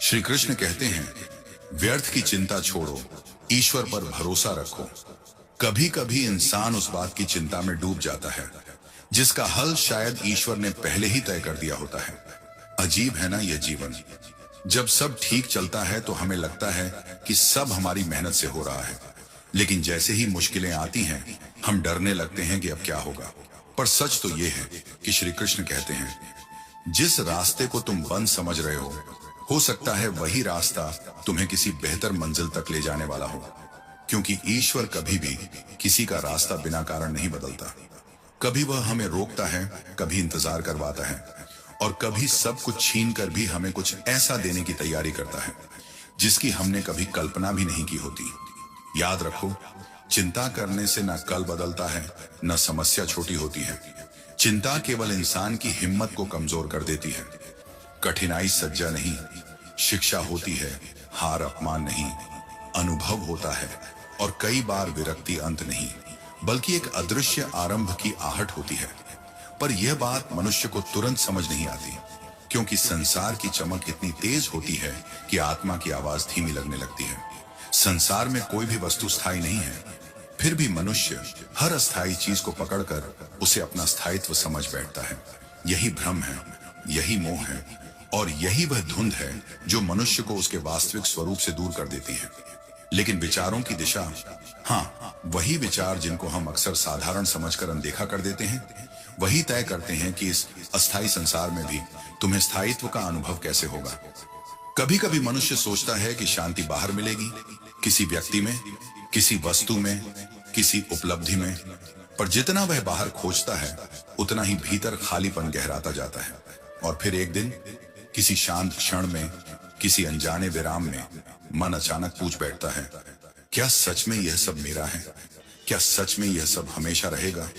श्री कृष्ण कहते हैं, व्यर्थ की चिंता छोड़ो, ईश्वर पर भरोसा रखो। कभी कभी इंसान उस बात की चिंता में डूब जाता है जिसका हल शायद ईश्वर ने पहले ही तय कर दिया होता है। अजीब है ना यह जीवन। जब सब ठीक चलता है तो हमें लगता है कि सब हमारी मेहनत से हो रहा है, लेकिन जैसे ही मुश्किलें आती हैं हम डरने लगते हैं कि अब क्या होगा। पर सच तो यह है कि श्री कृष्ण कहते हैं, जिस रास्ते को तुम बंद समझ रहे हो सकता है वही रास्ता तुम्हें किसी बेहतर मंजिल तक ले जाने वाला हो। क्योंकि ईश्वर कभी भी किसी का रास्ता बिना कारण नहीं बदलता। कभी वह हमें रोकता है, कभी इंतजार करवाता है, और कभी सब कुछ छीन कर भी हमें कुछ ऐसा देने की तैयारी करता है जिसकी हमने कभी कल्पना भी नहीं की होती। याद रखो, चिंता करने से न कल बदलता है, न समस्या छोटी होती है। चिंता केवल इंसान की हिम्मत को कमजोर कर देती है। कठिनाई सज्जा नहीं, शिक्षा होती है। हार अपमान नहीं, अनुभव होता है। और कई बार विरक्ति अंत नहीं, बल्कि एक अदृश्य आरंभ की आहट होती है। पर यह बात मनुष्य को तुरंत समझ नहीं आती, क्योंकि संसार की चमक इतनी तेज होती है कि आत्मा की आवाज धीमी लगने लगती है। संसार में कोई भी वस्तु स्थायी नहीं है, फिर भी मनुष्य हर अस्थायी चीज को पकड़कर उसे अपना स्थायित्व समझ बैठता है। यही भ्रम है, यही मोह है, और यही वह धुंध है जो मनुष्य को उसके वास्तविक स्वरूप से दूर कर देती है। लेकिन विचारों की दिशा, हाँ, वही विचार जिनको हम अक्सर साधारण समझकर अनदेखा कर देते हैं, वही तय करते हैं कि इस अस्थायी संसार में भी तुम्हें स्थायित्व का अनुभव कैसे होगा। कभी कभी मनुष्य सोचता है कि शांति बाहर मिलेगी, किसी व्यक्ति में, किसी वस्तु में, किसी उपलब्धि में। पर जितना वह बाहर खोजता है उतना ही भीतर खालीपन गहराता जाता है। और फिर एक दिन किसी शांत क्षण में, किसी अनजाने विराम में मन अचानक पूछ बैठता है, क्या सच में यह सब मेरा है? क्या सच में यह सब हमेशा रहेगा?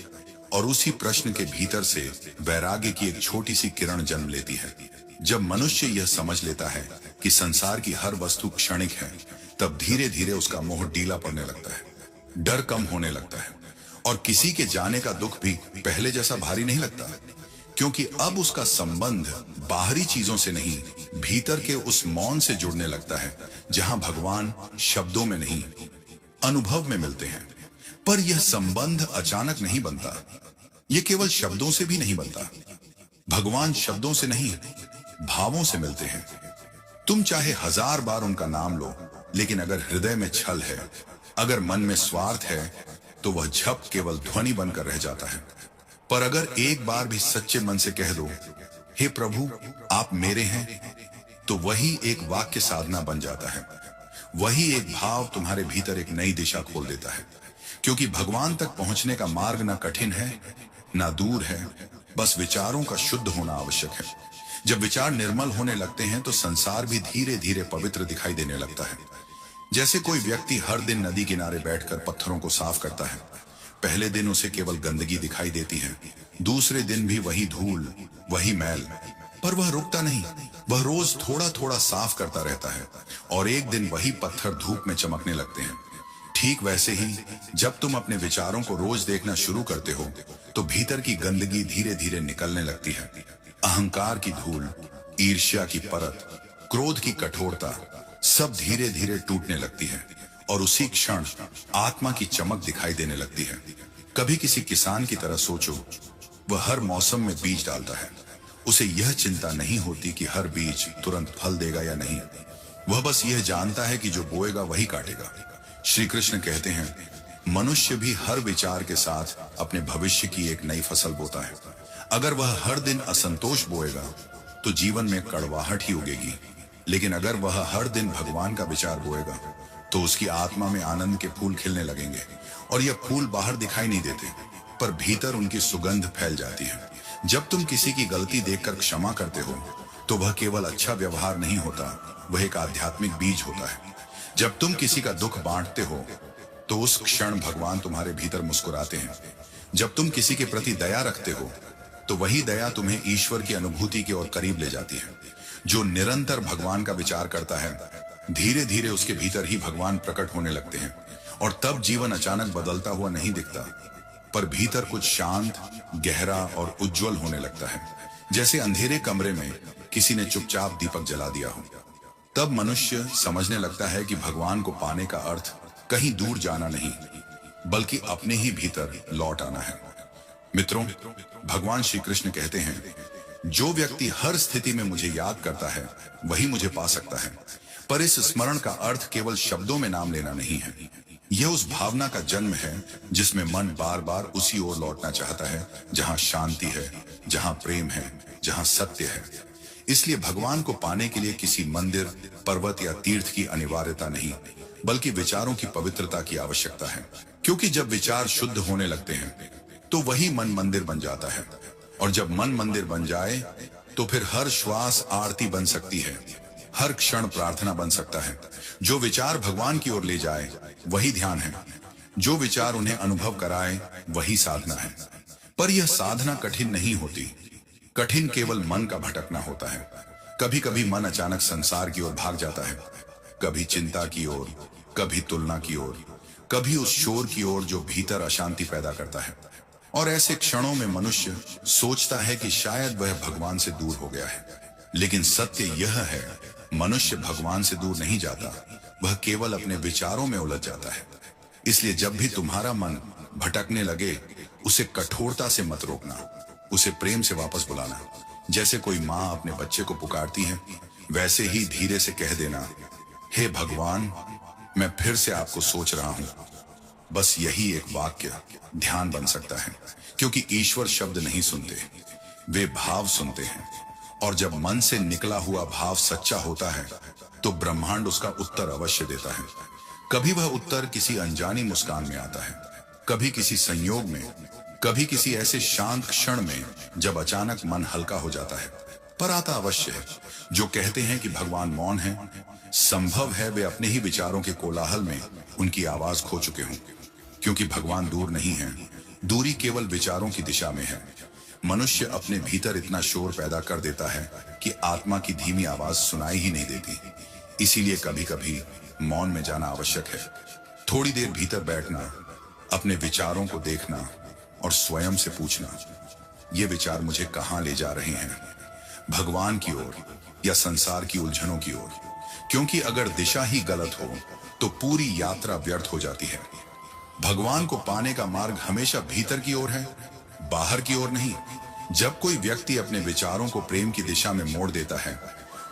और उसी प्रश्न के भीतर से वैराग्य की एक छोटी सी किरण जन्म लेती है। जब मनुष्य यह समझ लेता है कि संसार की हर वस्तु क्षणिक है, तब धीरे धीरे उसका मोह ढीला पड़ने लगता है, डर कम होने लगता है, और किसी के जाने का दुख भी पहले जैसा भारी नहीं लगता, क्योंकि अब उसका संबंध बाहरी चीजों से नहीं, भीतर के उस मौन से जुड़ने लगता है, जहां भगवान शब्दों में नहीं, अनुभव में मिलते हैं। पर यह संबंध अचानक नहीं बनता, यह केवल शब्दों से भी नहीं बनता। भगवान शब्दों से नहीं, भावों से मिलते हैं। तुम चाहे 1000 बार उनका नाम लो, लेकिन अगर हृदय में छल है, अगर मन में स्वार्थ है, तो वह झप केवल ध्वनि बनकर रह जाता है। पर अगर एक बार भी सच्चे मन से कह दो, हे प्रभु आप मेरे हैं, तो वही एक वाक्य साधना बन जाता है। वही एक भाव तुम्हारे भीतर एक नई दिशा खोल देता है। क्योंकि भगवान तक पहुंचने का मार्ग ना कठिन है, ना दूर है, बस विचारों का शुद्ध होना आवश्यक है। जब विचार निर्मल होने लगते हैं तो संसार भी धीरे धीरे पवित्र दिखाई देने लगता है। जैसे कोई व्यक्ति हर दिन नदी किनारे बैठकर पत्थरों को साफ करता है। पहले दिन उसे केवल गंदगी दिखाई देती है, दूसरे दिन भी वही धूल, वही मैल, पर वह रुकता नहीं। वह रोज थोड़ा थोड़ा साफ करता रहता है, और एक दिन वही पत्थर धूप में चमकने लगते हैं। ठीक वैसे ही जब तुम अपने विचारों को रोज देखना शुरू करते हो, तो भीतर की गंदगी धीरे धीरे निकलने लगती है। अहंकार की धूल, ईर्ष्या की परत, क्रोध की कठोरता, सब धीरे धीरे टूटने लगती है, और उसी क्षण आत्मा की चमक दिखाई देने लगती है। कभी किसी किसान की तरह सोचो, वह हर मौसम में बीज डालता है। उसे यह चिंता नहीं होती कि हर बीज तुरंत फल देगा या नहीं। वह बस यह जानता है कि जो बोएगा वही काटेगा। श्री कृष्ण कहते हैं, मनुष्य भी हर विचार के साथ अपने भविष्य की एक नई फसल बोता है। अगर वह हर दिन असंतोष बोएगा तो जीवन में कड़वाहट ही उगेगी, लेकिन अगर वह हर दिन भगवान का विचार बोएगा तो उसकी आत्मा में आनंद के फूल खिलने लगेंगे। और यह फूल बाहर दिखाई नहीं देते, पर भीतर उनकी सुगंध फैल जाती है। जब तुम किसी की गलती देखकर क्षमा करते हो, तो वह केवल अच्छा व्यवहार नहीं होता, वह एक आध्यात्मिक बीज होता है। जब तुम किसी का दुख बांटते हो, तो उस क्षण भगवान तुम्हारे भीतर मुस्कुराते हैं। जब तुम किसी के प्रति दया रखते हो, तो वही दया तुम्हें ईश्वर की अनुभूति की ओर करीब ले जाती है। जो निरंतर भगवान का विचार करता है, धीरे धीरे उसके भीतर ही भगवान प्रकट होने लगते हैं। और तब जीवन अचानक बदलता हुआ नहीं दिखता, पर भीतर कुछ शांत, गहरा और उज्जवल होने लगता है। जैसे अंधेरे कमरे में किसी ने चुपचाप दीपक जला दिया हो। तब मनुष्य समझने लगता है कि भगवान को पाने का अर्थ कहीं दूर जाना नहीं, बल्कि अपने ही भीतर लौट आना है। मित्रों, भगवान श्री कृष्ण कहते हैं, जो व्यक्ति हर स्थिति में मुझे याद करता है वही मुझे पा सकता है। पर इस स्मरण का अर्थ केवल शब्दों में नाम लेना नहीं है। यह उस भावना का जन्म है जिसमें मन बार बार उसी ओर लौटना चाहता है जहां शांति है, जहां प्रेम है, जहां सत्य है। इसलिए भगवान को पाने के लिए किसी मंदिर, पर्वत या तीर्थ की अनिवार्यता नहीं, बल्कि विचारों की पवित्रता की आवश्यकता है। क्योंकि जब विचार शुद्ध होने लगते हैं तो वही मन मंदिर बन जाता है, और जब मन मंदिर बन जाए तो फिर हर श्वास आरती बन सकती है, हर क्षण प्रार्थना बन सकता है। जो विचार भगवान की ओर ले जाए वही ध्यान है, जो विचार उन्हें अनुभव कराए वही साधना है। पर यह साधना कठिन नहीं होती, कठिन केवल मन का भटकना होता है। कभी कभी मन अचानक संसार की ओर भाग जाता है, कभी चिंता की ओर, कभी तुलना की ओर, कभी उस शोर की ओर जो भीतर अशांति पैदा करता है। और ऐसे क्षणों में मनुष्य सोचता है कि शायद वह भगवान से दूर हो गया है। लेकिन सत्य यह है, मनुष्य भगवान से दूर नहीं जाता, वह केवल अपने विचारों में उलझ जाता है। इसलिए जब भी तुम्हारा मन भटकने लगे, उसे कठोरता से मत रोकना, उसे प्रेम से वापस बुलाना। जैसे कोई माँ अपने बच्चे को पुकारती है, वैसे ही धीरे से कह देना, हे भगवान, मैं फिर से आपको सोच रहा हूं। बस यही एक वाक्य ध्यान बन सकता है, क्योंकि ईश्वर शब्द नहीं सुनते, वे भाव सुनते हैं। और जब मन से निकला हुआ भाव सच्चा होता है तो ब्रह्मांड उसका उत्तर अवश्य देता है। कभी वह उत्तर किसी अनजानी मुस्कान में आता है, कभी किसी संयोग में, कभी किसी ऐसे शांत क्षण में जब अचानक मन हल्का हो जाता है। पर आता अवश्य है। जो कहते हैं कि भगवान मौन है, संभव है वे अपने ही विचारों के कोलाहल में उनकी आवाज खो चुके हों। क्योंकि भगवान दूर नहीं है, दूरी केवल विचारों की दिशा में है। मनुष्य अपने भीतर इतना शोर पैदा कर देता है कि आत्मा की धीमी आवाज सुनाई ही नहीं देती। इसीलिए कभी कभी मौन में जाना आवश्यक है। थोड़ी देर भीतर बैठना, अपने विचारों को देखना और स्वयं से पूछना, ये विचार मुझे कहां ले जा रहे हैं, भगवान की ओर या संसार की उलझनों की ओर। क्योंकि अगर दिशा ही गलत हो तो पूरी यात्रा व्यर्थ हो जाती है। भगवान को पाने का मार्ग हमेशा भीतर की ओर है, बाहर की ओर नहीं। जब कोई व्यक्ति अपने विचारों को प्रेम की दिशा में मोड़ देता है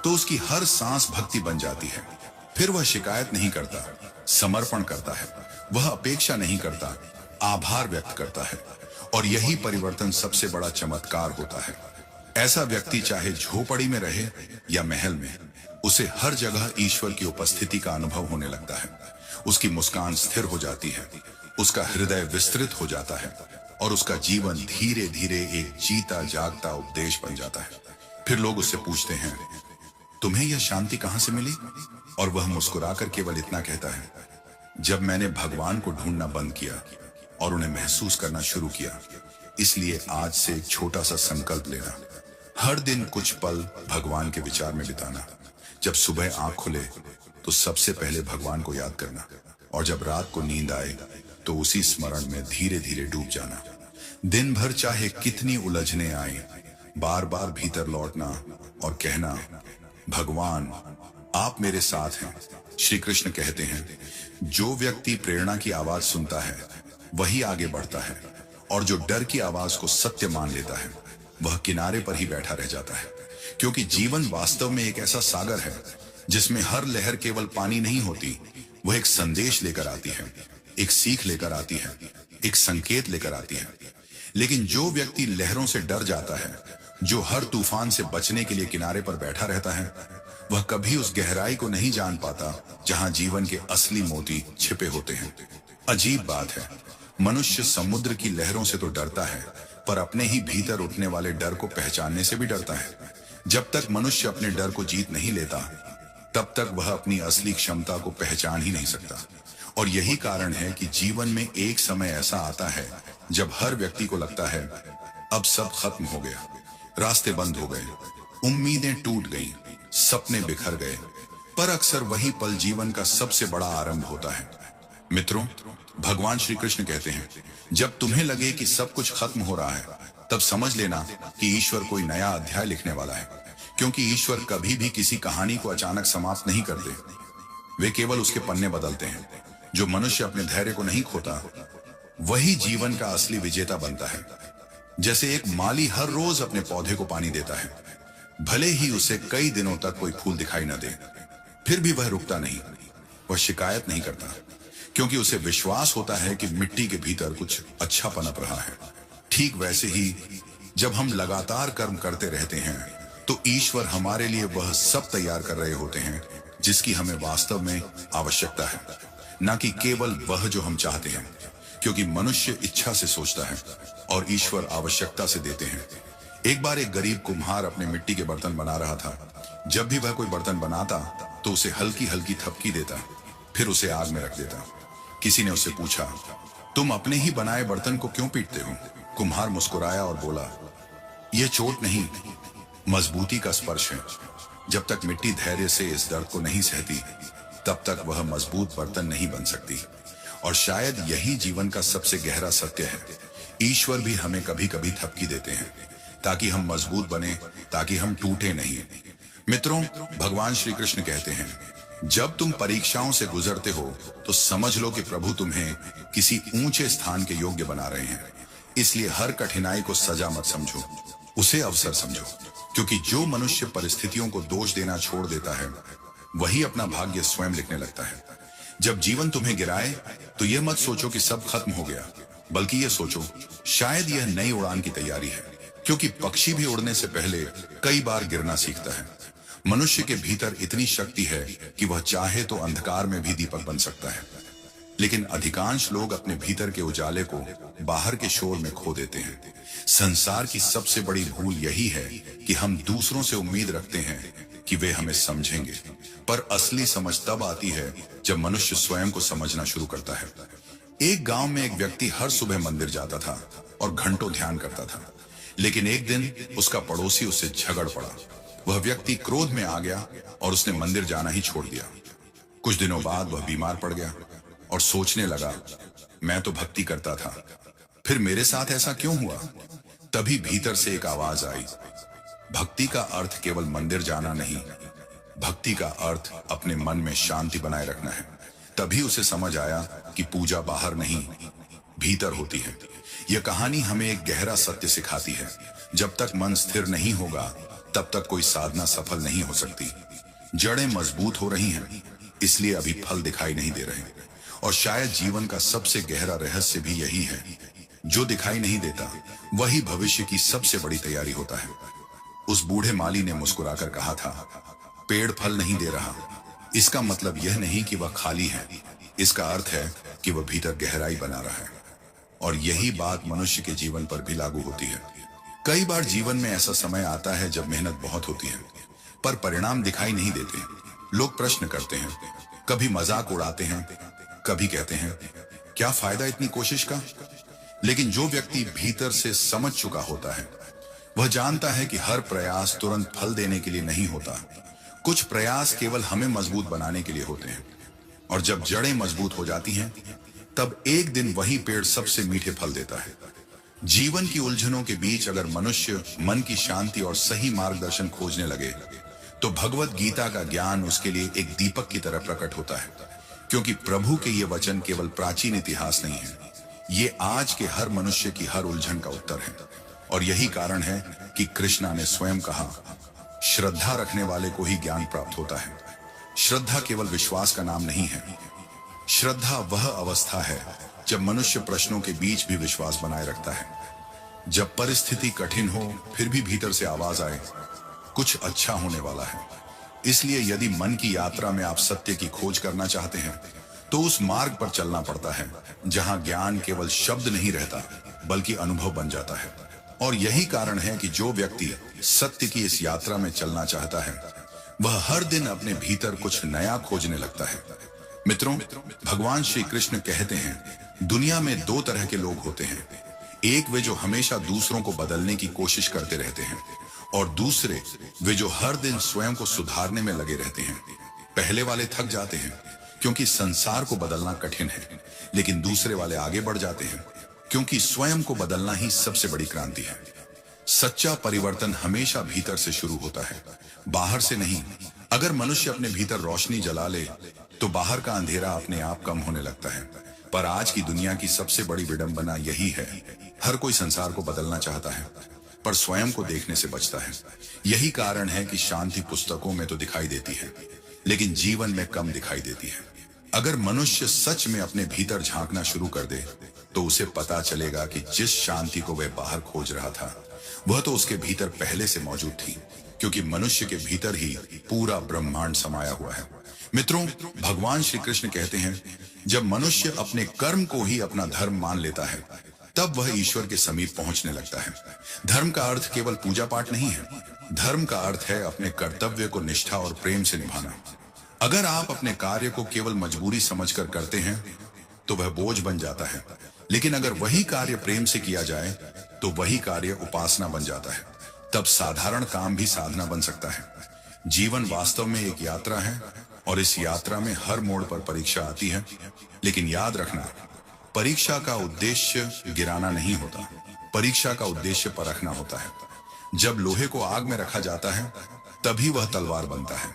तो उसकी हर सांस भक्ति बन जाती है। फिर वह शिकायत नहीं करता, समर्पण करता है। वह अपेक्षा नहीं करता, आभार व्यक्त करता है। और यही परिवर्तन सबसे बड़ा चमत्कार होता है। ऐसा व्यक्ति चाहे झोपड़ी में रहे या महल में, उसे हर जगह ईश्वर की उपस्थिति का अनुभव होने लगता है। उसकी मुस्कान स्थिर हो जाती है, उसका हृदय विस्तृत हो जाता है और उसका जीवन धीरे धीरे एक जीता जागता उपदेश बन जाता है। फिर लोग उससे पूछते हैं, तुम्हें यह शांति कहां से मिली? और वह मुस्कुराकर केवल इतना कहता है, जब मैंने भगवान को ढूंढना बंद किया और उन्हें महसूस करना शुरू किया। इसलिए आज से एक छोटा सा संकल्प लेना, हर दिन कुछ पल भगवान के विचार में बिताना। जब सुबह आंख खुले तो सबसे पहले भगवान को याद करना, और जब रात को नींद आए तो उसी स्मरण में धीरे धीरे डूब जाना। दिन भर चाहे कितनी उलझने आए, बार बार भीतर लौटना और कहना, भगवान आप मेरे साथ हैं। श्री कृष्ण कहते हैं, जो व्यक्ति प्रेरणा की आवाज सुनता है वही आगे बढ़ता है, और जो डर की आवाज को सत्य मान लेता है वह किनारे पर ही बैठा रह जाता है। क्योंकि जीवन वास्तव में एक ऐसा सागर है जिसमें हर लहर केवल पानी नहीं होती, वह एक संदेश लेकर आती है, एक सीख लेकर आती है, एक संकेत लेकर आती है। लेकिन जो व्यक्ति लहरों से डर जाता है, जो हर तूफान से बचने के लिए किनारे पर बैठा रहता है, वह कभी उस गहराई को नहीं जान पाता जहां जीवन के असली मोती छिपे होते हैं। अजीब बात है, मनुष्य समुद्र की लहरों से तो डरता है, पर अपने ही भीतर उठने वाले डर को पहचानने से भी डरता है। जब तक मनुष्य अपने डर को जीत नहीं लेता, तब तक वह अपनी असली क्षमता को पहचान ही नहीं सकता। और यही कारण है कि जीवन में एक समय ऐसा आता है जब हर व्यक्ति को लगता है अब सब खत्म हो गया, रास्ते बंद हो गए, उम्मीदें टूट गईं, सपने बिखर गए। पर अक्सर वही पल जीवन का सबसे बड़ा आरंभ होता है। मित्रों, भगवान श्री कृष्ण कहते हैं, जब तुम्हें लगे कि सब कुछ खत्म हो रहा है, तब समझ लेना कि ईश्वर कोई नया अध्याय लिखने वाला है। क्योंकि ईश्वर कभी भी किसी कहानी को अचानक समाप्त नहीं करते। वे केवल उसके पन्ने बदलते हैं। जो मनुष्य अपने धैर्य को नहीं खोता, वही जीवन का असली विजेता बनता है। जैसे एक माली हर रोज अपने पौधे को पानी देता है, भले ही उसे कई दिनों तक कोई फूल दिखाई न दे, फिर भी वह रुकता नहीं। वह शिकायत नहीं करता, क्योंकि उसे विश्वास होता है कि मिट्टी के भीतर कुछ अच्छा पनप रहा है। ठीक वैसे ही जब हम लगातार कर्म करते रहते हैं, तो ईश्वर हमारे लिए वह सब तैयार कर रहे होते हैं जिसकी हमें वास्तव में आवश्यकता है, न कि केवल वह जो हम चाहते हैं। क्योंकि मनुष्य इच्छा से सोचता है और ईश्वर आवश्यकता से देते हैं। एक बार एक गरीब कुम्हार अपने मिट्टी के बर्तन बना रहा था। जब भी वह कोई बर्तन बनाता तो उसे हल्की हल्की थपकी देता, फिर उसे आग में रख देता। किसी ने उससे पूछा, तुम अपने ही बनाए बर्तन को क्यों पीटते हो? कुम्हार मुस्कुराया और बोला, यह चोट नहीं, मजबूती का स्पर्श है। जब तक मिट्टी धैर्य से इस दर्द को नहीं सहती, तब तक वह मजबूत बर्तन नहीं बन सकती। और शायद यही जीवन का सबसे गहरा सत्य है। ईश्वर भी हमें कभी कभी थपकी देते हैं ताकि हम मजबूत बने, ताकि हम टूटे नहीं। मित्रों, भगवान श्री कृष्ण कहते हैं, जब तुम परीक्षाओं से गुजरते हो तो समझ लो कि प्रभु तुम्हें किसी ऊंचे स्थान के योग्य बना रहे हैं। इसलिए हर कठिनाई को सजा मत समझो, उसे अवसर समझो। क्योंकि जो मनुष्य परिस्थितियों को दोष देना छोड़ देता है, वही अपना भाग्य स्वयं लिखने लगता है। जब जीवन तुम्हें गिराए तो यह मत सोचो कि सब खत्म हो गया, बल्कि यह सोचो शायद यह नई उड़ान की तैयारी है। क्योंकि पक्षी भी उड़ने से पहले कई बार गिरना सीखता है। मनुष्य के भीतर इतनी शक्ति है कि वह चाहे तो अंधकार में भी दीपक बन सकता है। लेकिन अधिकांश लोग अपने भीतर के उजाले को बाहर के शोर में खो देते हैं। संसार की सबसे बड़ी भूल यही है कि हम दूसरों से उम्मीद रखते हैं कि वे हमें समझेंगे, पर असली समझ तब आती है जब मनुष्य स्वयं को समझना शुरू करता है। एक गांव में एक व्यक्ति हर सुबह मंदिर जाता था और घंटों ध्यान करता था। लेकिन एक दिन उसका पड़ोसी उससे झगड़ पड़ा। वह व्यक्ति क्रोध में आ गया और उसने मंदिर जाना ही छोड़ दिया। कुछ दिनों बाद वह बीमार पड़ गया और सोचने लगा, मैं तो भक्ति करता था, फिर मेरे साथ ऐसा क्यों हुआ? तभी भीतर से एक आवाज आई, भक्ति का अर्थ केवल मंदिर जाना नहीं, भक्ति का अर्थ अपने मन में शांति बनाए रखना है। तभी उसे समझ आया कि पूजा बाहर नहीं, भीतर होती है। यह कहानी हमें एक गहरा सत्य सिखाती है, जब तक मन स्थिर नहीं होगा तब तक कोई साधना सफल नहीं हो सकती। जड़ें मजबूत हो रही हैं, इसलिए अभी फल दिखाई नहीं दे रहे। और शायद जीवन का सबसे गहरा रहस्य भी यही है, जो दिखाई नहीं देता वही भविष्य की सबसे बड़ी तैयारी होता है। उस बूढ़े माली ने मुस्कुराकर कहा था, पेड़ फल नहीं दे रहा, इसका मतलब यह नहीं कि वह खाली है, इसका अर्थ है कि वह भीतर गहराई बना रहा है। और यही बात मनुष्य के जीवन पर भी लागू होती है। कई बार जीवन में ऐसा समय आता है जब मेहनत बहुत होती है, पर परिणाम दिखाई नहीं देते। लोग प्रश्न करते हैं, कभी मजाक उड़ाते हैं, कभी कहते हैं, क्या फायदा इतनी कोशिश का? लेकिन जो व्यक्ति भीतर से समझ चुका होता है, वह जानता है कि हर प्रयास तुरंत फल देने के लिए नहीं होता। कुछ प्रयास केवल हमें मजबूत बनाने के लिए होते हैं। और जब जड़ें मजबूत हो जाती हैं, तब एक दिन वही पेड़ सबसे मीठे फल देता है। जीवन की उलझनों के बीच अगर मनुष्य मन की शांति और सही मार्गदर्शन खोजने लगे, तो भगवत गीता का ज्ञान उसके लिए एक दीपक की तरह प्रकट होता है। क्योंकि प्रभु के ये वचन केवल प्राचीन इतिहास नहीं है, ये आज के हर मनुष्य की हर उलझन का उत्तर है। और यही कारण है कि कृष्णा ने स्वयं कहा, श्रद्धा रखने वाले को ही ज्ञान प्राप्त होता है। श्रद्धा केवल विश्वास का नाम नहीं है। श्रद्धा वह अवस्था है जब मनुष्य प्रश्नों के बीच भी विश्वास बनाए रखता है। जब परिस्थिति कठिन हो फिर भी भीतर से आवाज आए, कुछ अच्छा होने वाला है। इसलिए यदि मन की यात्रा में आप सत्य की खोज करना चाहते हैं, तो उस मार्ग पर चलना पड़ता है जहां ज्ञान केवल शब्द नहीं रहता, बल्कि अनुभव बन जाता है। और यही कारण है कि जो व्यक्ति सत्य की इस यात्रा में चलना चाहता है, वह हर दिन अपने भीतर कुछ नया खोजने लगता है। मित्रों, भगवान श्री कृष्ण कहते हैं, दुनिया में दो तरह के लोग होते हैं। एक वे जो हमेशा दूसरों को बदलने की कोशिश करते रहते हैं, और दूसरे वे जो हर दिन स्वयं को सुधारने में लगे रहते हैं। पहले वाले थक जाते हैं क्योंकि संसार को बदलना कठिन है, लेकिन दूसरे वाले आगे बढ़ जाते हैं क्योंकि स्वयं को बदलना ही सबसे बड़ी क्रांति है। सच्चा परिवर्तन हमेशा भीतर से शुरू होता है। बाहर से नहीं। अगर मनुष्य अपने भीतर रोशनी जला ले तो बाहर का अंधेरा अपने आप कम होने लगता है। पर आज की दुनिया की सबसे बड़ी विडंबना यही है, हर कोई संसार को बदलना चाहता है पर स्वयं को देखने से बचता है। यही कारण है कि शांति पुस्तकों में तो दिखाई देती है लेकिन जीवन में कम दिखाई देती है। अगर मनुष्य सच में अपने भीतर झांकना शुरू कर दे तो उसे पता चलेगा कि जिस शांति को वह बाहर खोज रहा था वह तो उसके भीतर पहले से मौजूद थी, क्योंकि मनुष्य के भीतर ही पूरा ब्रह्मांड समाया हुआ है। मित्रों, भगवान श्री कृष्ण कहते हैं, जब मनुष्य अपने कर्म को ही अपना धर्म मान लेता है तब वह ईश्वर के समीप पहुंचने लगता है। धर्म का अर्थ केवल पूजा पाठ नहीं है, धर्म का अर्थ है अपने कर्तव्य को निष्ठा और प्रेम से निभाना। अगर आप अपने कार्य को केवल मजबूरी समझकर करते हैं तो वह बोझ बन जाता है, लेकिन अगर वही कार्य प्रेम से किया जाए तो वही कार्य उपासना बन जाता है। तब साधारण काम भी साधना बन सकता है। जीवन वास्तव में एक यात्रा है और इस यात्रा में हर मोड़ पर परीक्षा आती है, लेकिन याद रखना, परीक्षा का उद्देश्य गिराना नहीं होता, परीक्षा का उद्देश्य परखना होता है। जब लोहे को आग में रखा जाता है तभी वह तलवार बनता है,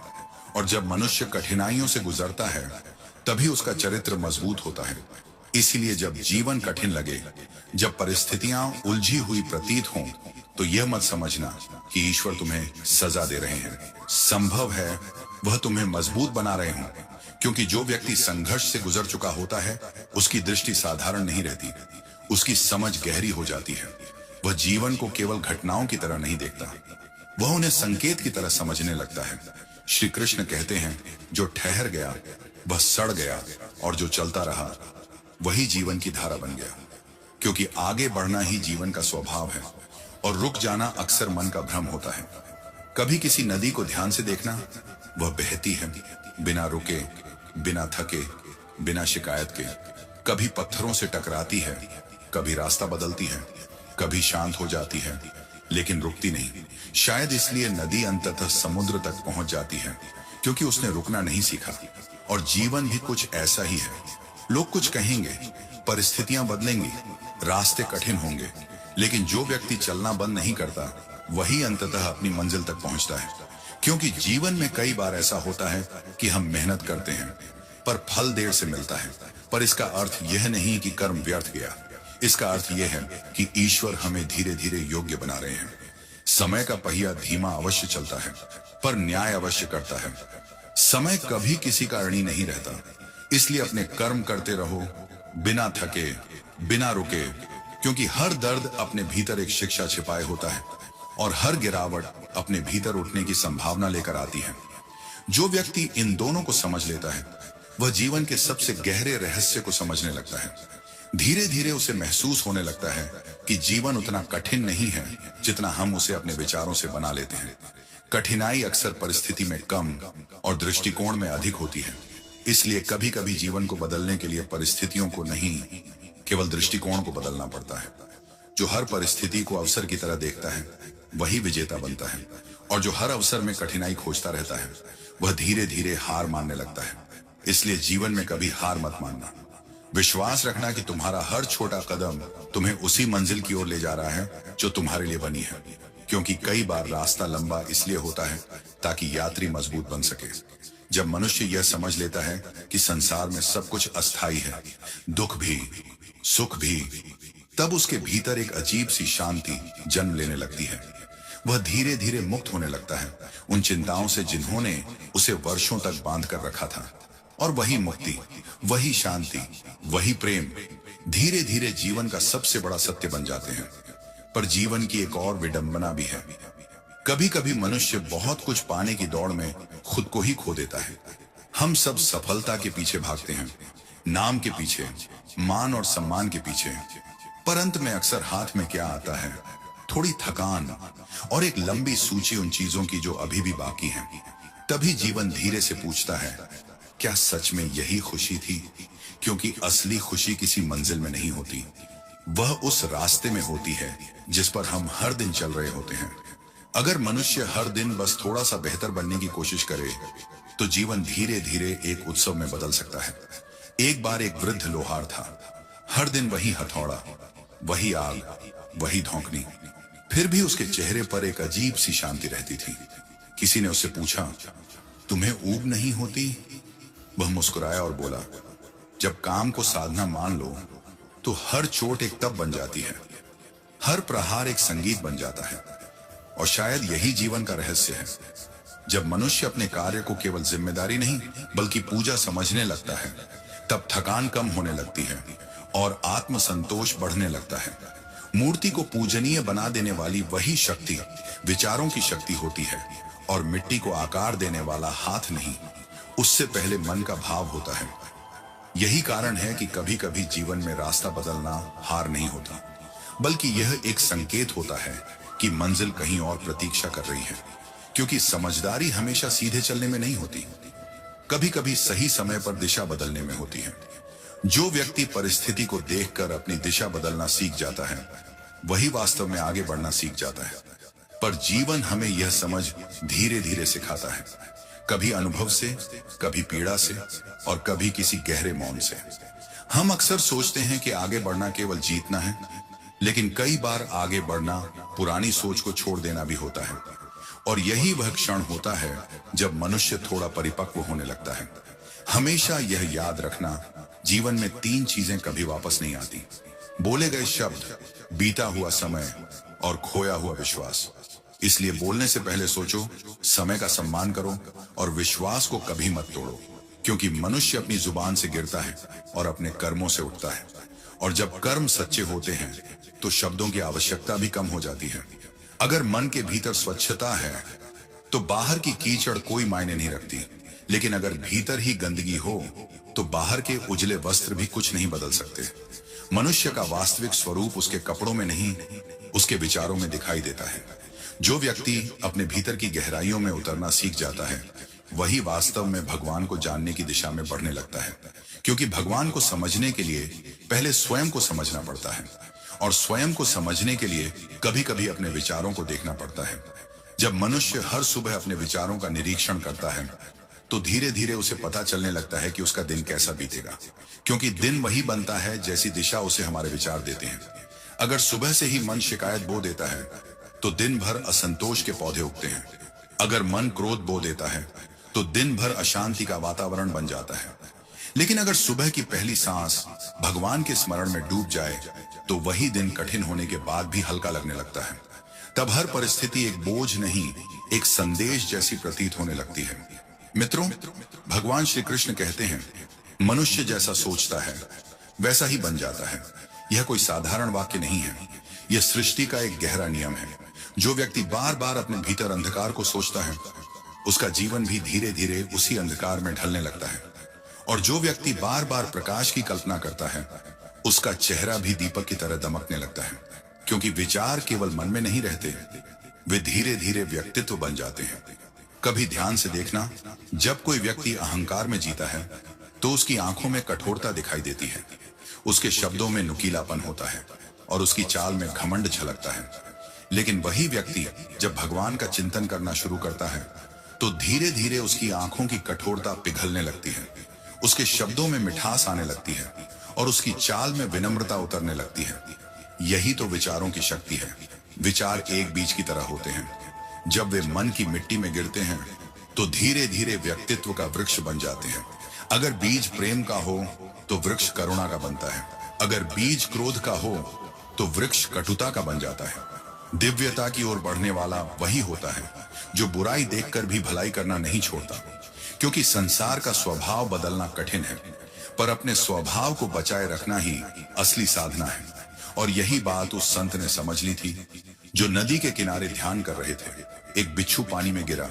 और जब मनुष्य कठिनाइयों से गुजरता है तभी उसका चरित्र मजबूत होता है। इसीलिए जब जीवन कठिन लगे, जब परिस्थितियां उलझी हुई प्रतीत हों, तो यह मत समझना कि ईश्वर तुम्हें सजा दे रहे हैं। संभव है वह तुम्हें मजबूत बना रहे हों, क्योंकि जो व्यक्ति संघर्ष से गुजर चुका होता है उसकी दृष्टि साधारण नहीं रहती, उसकी समझ गहरी हो जाती है। वह जीवन को केवल घटनाओं की तरह नहीं देखता, वह उन्हें संकेत की तरह समझने लगता है। श्री कृष्ण कहते हैं, जो ठहर गया वह सड़ गया और जो चलता रहा वही जीवन की धारा बन गया। क्योंकि आगे बढ़ना ही जीवन का स्वभाव है और रुक जाना अक्सर मन का भ्रम होता है। कभी किसी नदी को ध्यान से देखना, वह बहती है बिना रुके, बिना थके, बिना शिकायत के। कभी पत्थरों से टकराती है, कभी रास्ता बदलती है, कभी शांत हो जाती है, लेकिन रुकती नहीं। शायद इसलिए नदी अंततः समुद्र तक पहुंच जाती है, क्योंकि उसने रुकना नहीं सीखा। और जीवन भी कुछ ऐसा ही है। लोग कुछ कहेंगे, परिस्थितियां बदलेंगी, रास्ते कठिन होंगे, लेकिन जो व्यक्ति चलना बंद नहीं करता वही अंततः अपनी मंजिल तक पहुंचता है। क्योंकि जीवन में कई बार ऐसा होता है कि हम मेहनत करते हैं पर फल देर से मिलता है, पर इसका अर्थ यह नहीं कि कर्म व्यर्थ गया। इसका अर्थ यह है कि ईश्वर हमें धीरे धीरे योग्य बना रहे हैं। समय का पहिया धीमा अवश्य चलता है पर न्याय अवश्य करता है। समय कभी किसी का ऋणी नहीं रहता, इसलिए अपने कर्म करते रहो, बिना थके, बिना रुके, क्योंकि हर दर्द अपने भीतर एक शिक्षा छिपाए होता है और हर गिरावट अपने भीतर उठने की संभावना लेकर आती है। जो व्यक्ति इन दोनों को समझ लेता है वह जीवन के सबसे गहरे रहस्य को समझने लगता है। धीरे धीरे उसे महसूस होने लगता है कि जीवन उतना कठिन नहीं है जितना हम उसे अपने विचारों से बना लेते हैं। कठिनाई अक्सर परिस्थिति में कम और दृष्टिकोण में अधिक होती है। इसलिए कभी कभी जीवन को बदलने के लिए परिस्थितियों को नहीं, केवल दृष्टिकोण को बदलना पड़ता है। जो हर परिस्थिति को अवसर की तरह देखता है वही विजेता बनता है, और जो हर अवसर में कठिनाई खोजता रहता है वह धीरे धीरे हार मानने लगता है। इसलिए जीवन में कभी हार मत मानना। विश्वास रखना कि तुम्हारा हर छोटा कदम तुम्हें उसी मंजिल की ओर ले जा रहा है जो तुम्हारे लिए बनी है। क्योंकि कई बार रास्ता लंबा इसलिए होता है ताकि यात्री मजबूत बन सके। जब मनुष्य यह समझ लेता है कि संसार में सब कुछ अस्थायी है, दुख भी, सुख भी, तब उसके भीतर एक अजीब सी शांति जन्म लेने लगती है। वह धीरे धीरे मुक्त होने लगता है उन चिंताओं से जिन्होंने उसे वर्षों तक बांध कर रखा था। और वही मुक्ति, वही शांति, वही प्रेम धीरे धीरे जीवन का सबसे बड़ा सत्य बन जाते हैं। पर जीवन की एक और विडंबना भी है। कभी कभी मनुष्य बहुत कुछ पाने की दौड़ में खुद को ही खो देता है। हम सब सफलता के पीछे भागते हैं, नाम के पीछे, मान और सम्मान के पीछे, पर अंत में अक्सर हाथ में क्या आता है? थोड़ी थकान और एक लंबी सूची उन चीजों की जो अभी भी बाकी हैं। तभी जीवन धीरे से पूछता है, क्या सच में यही खुशी थी? क्योंकि असली खुशी किसी मंजिल में नहीं होती, वह उस रास्ते में होती है जिस पर हम हर दिन चल रहे होते हैं। अगर मनुष्य हर दिन बस थोड़ा सा बेहतर बनने की कोशिश करे तो जीवन धीरे धीरे एक उत्सव में बदल सकता है। एक बार एक वृद्ध लोहार था। हर दिन वही हथौड़ा, वही आग, वही धौंकनी, फिर भी उसके चेहरे पर एक अजीब सी शांति रहती थी। किसी ने उससे पूछा, तुम्हें ऊब नहीं होती? वह मुस्कुराया और बोला, जब काम को साधना मान लो तो हर चोट एक तप बन जाती है, हर प्रहार एक संगीत बन जाता है। और शायद यही जीवन का रहस्य है। जब मनुष्य अपने कार्य को केवल जिम्मेदारी नहीं बल्कि पूजा समझने लगता है, तब थकान कम होने लगती है और आत्मसंतोष बढ़ने लगता है। मूर्ति को पूजनीय बना देने वाली वही शक्ति विचारों की शक्ति होती है, और मिट्टी को आकार देने वाला हाथ नहीं, उससे पहले मन का भाव होता है। यही कारण है कि कभी कभी जीवन में रास्ता बदलना हार नहीं होता, बल्कि यह एक संकेत होता है कि मंजिल कहीं और प्रतीक्षा कर रही है। क्योंकि समझदारी हमेशा सीधे चलने में नहीं होती, कभी कभी सही समय पर दिशा बदलने में होती है। जो व्यक्ति परिस्थिति को देखकर अपनी दिशा बदलना सीख जाता है, वही वास्तव में आगे बढ़ना सीख जाता है। पर जीवन हमें यह समझ धीरे धीरे सिखाता है, कभी अनुभव से, कभी पीड़ा से, और कभी किसी गहरे मौन से। हम अक्सर सोचते हैं कि आगे बढ़ना केवल जीतना है, लेकिन कई बार आगे बढ़ना पुरानी सोच को छोड़ देना भी होता है। और यही वह क्षण होता है जब मनुष्य थोड़ा परिपक्व होने लगता है। हमेशा यह याद रखना, जीवन में 3 चीजें कभी वापस नहीं आती: बोले गए शब्द, बीता हुआ समय और खोया हुआ विश्वास। इसलिए बोलने से पहले सोचो, समय का सम्मान करो और विश्वास को कभी मत तोड़ो। क्योंकि मनुष्य अपनी जुबान से गिरता है और अपने कर्मों से उठता है। और जब कर्म सच्चे होते हैं तो शब्दों की आवश्यकता भी कम हो जाती है। अगर मन के भीतर स्वच्छता है तो बाहर की कीचड़ कोई मायने नहीं रखती। लेकिन अगर भीतर ही गंदगी हो तो बाहर के उजले वस्त्र भी कुछ नहीं बदल सकते। मनुष्य का वास्तविक स्वरूप उसके कपड़ों में नहीं, उसके विचारों में दिखाई देता है। जो व्यक्ति अपने भीतर की गहराइयों में उतरना सीख जाता है, वही वास्तव में भगवान को जानने की दिशा में बढ़ने लगता है। क्योंकि भगवान को समझने के लिए पहले स्वयं को समझना पड़ता है, और स्वयं को समझने के लिए कभी कभी अपने विचारों को देखना पड़ता है। जब मनुष्य हर सुबह अपने विचारों का निरीक्षण करता है तो धीरे धीरे उसे पता चलने लगता है कि उसका दिन कैसा बीतेगा। क्योंकि दिन वही बनता है जैसी दिशा उसे हमारे विचार देते हैं। अगर सुबह से ही मन शिकायत बो देता है तो दिन भर असंतोष के पौधे उगते हैं। अगर मन क्रोध बो देता है तो दिन भर अशांति का वातावरण बन जाता है। लेकिन अगर सुबह की पहली सांस भगवान के स्मरण में डूब जाए तो वही दिन कठिन होने के बाद भी हल्का लगने लगता है। तब हर परिस्थिति एक बोझ नहीं, एक संदेश जैसी प्रतीत होने लगती है। मित्रों, भगवान श्री कृष्ण कहते हैं, मनुष्य जैसा सोचता है वैसा ही बन जाता है। यह कोई साधारण वाक्य नहीं है, यह सृष्टि का एक गहरा नियम है। जो व्यक्ति बार बार अपने भीतर अंधकार को सोचता है, उसका जीवन भी धीरे धीरे उसी अंधकार में ढलने लगता है। और जो व्यक्ति बार बार प्रकाश की कल्पना करता है, उसका चेहरा भी दीपक की तरह दमकने लगता है। क्योंकि विचार केवल मन में नहीं रहते, वे धीरे धीरे व्यक्तित्व बन जाते हैं। कभी ध्यान से देखना, जब कोई व्यक्ति अहंकार में जीता है तो उसकी आंखों में कठोरता दिखाई देती है, उसके शब्दों में नुकीलापन होता है और उसकी चाल में घमंड झलकता है। लेकिन वही व्यक्ति जब भगवान का चिंतन करना शुरू करता है तो धीरे धीरे उसकी आंखों की कठोरता पिघलने लगती है, उसके शब्दों में मिठास आने लगती है और उसकी चाल में विनम्रता उतरने लगती है। यही तो विचारों की शक्ति है। विचार एक बीज की तरह होते हैं। जब वे मन की मिट्टी में गिरते हैं तो धीरे धीरे व्यक्तित्व का वृक्ष बन जाते हैं। अगर बीज प्रेम का हो तो वृक्ष करुणा का बनता है। अगर बीज क्रोध का हो तो वृक्ष कटुता का बन जाता है। दिव्यता की ओर बढ़ने वाला वही होता है जो बुराई देखकर भी भलाई करना नहीं छोड़ता। क्योंकि संसार का स्वभाव बदलना कठिन है, पर अपने स्वभाव को बचाए रखना ही असली साधना है। और यही बात उस संत ने समझ ली थी जो नदी के किनारे ध्यान कर रहे थे। एक बिच्छू पानी में गिरा,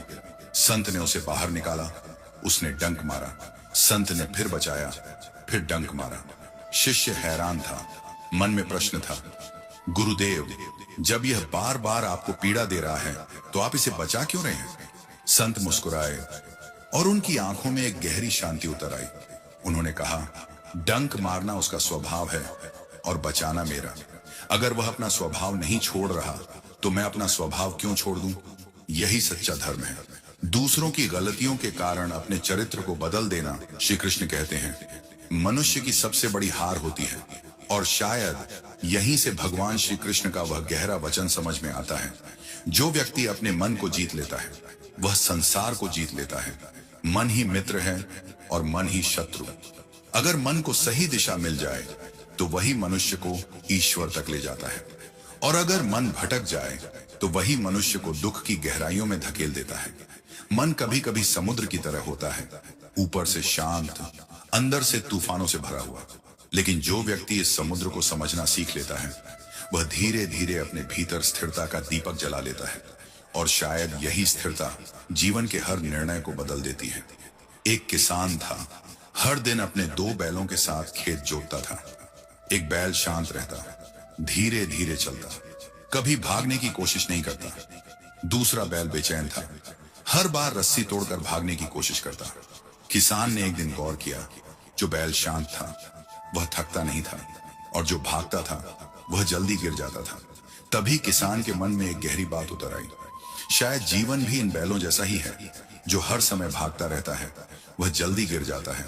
संत ने उसे बाहर निकाला, उसने डंक मारा, संत ने फिर बचाया, फिर डंक मारा। शिष्य हैरान था, मन में प्रश्न था, गुरुदेव, जब यह बार बार आपको पीड़ा दे रहा है तो आप इसे बचा क्यों रहे हैं? संत मुस्कुराए और उनकी आंखों में एक गहरी शांति उतर आई। उन्होंने कहा, डंक मारना उसका स्वभाव है और बचाना मेरा। अगर वह अपना स्वभाव नहीं छोड़ रहा तो मैं अपना स्वभाव क्यों छोड़ दूं? यही सच्चा धर्म है। दूसरों की गलतियों के कारण अपने चरित्र को बदल देना, श्री कृष्ण कहते हैं, मनुष्य की सबसे बड़ी हार होती है। और शायद यहीं से भगवान श्री कृष्ण का वह गहरा वचन समझ में आता है, जो व्यक्ति अपने मन को जीत लेता है वह संसार को जीत लेता है। मन ही मित्र है और मन ही शत्रु। अगर मन को सही दिशा मिल जाए तो वही मनुष्य को ईश्वर तक ले जाता है, और अगर मन भटक जाए तो वही मनुष्य को दुख की गहराइयों में धकेल देता है। मन कभी कभी समुद्र की तरह होता है, ऊपर से शांत, अंदर से तूफानों से भरा हुआ। लेकिन जो व्यक्ति इस समुद्र को समझना सीख लेता है, वह धीरे धीरे अपने भीतर स्थिरता का दीपक जला लेता है, और शायद यही स्थिरता जीवन के हर निर्णय को बदल देती है। एक किसान था, हर दिन अपने 2 बैलों के साथ खेत जोतता था। एक बैल शांत रहता, धीरे धीरे चलता, कभी भागने की कोशिश नहीं करता। दूसरा बैल बेचैन था, हर बार रस्सी तोड़कर भागने की कोशिश करता। किसान ने एक दिन गौर किया, जो बैल शांत था वह थकता नहीं था, और जो भागता था वह जल्दी गिर जाता था। तभी किसान के मन में एक गहरी बात उतर आई, शायद जीवन भी इन बैलों जैसा ही है। जो हर समय भागता रहता है वह जल्दी गिर जाता है,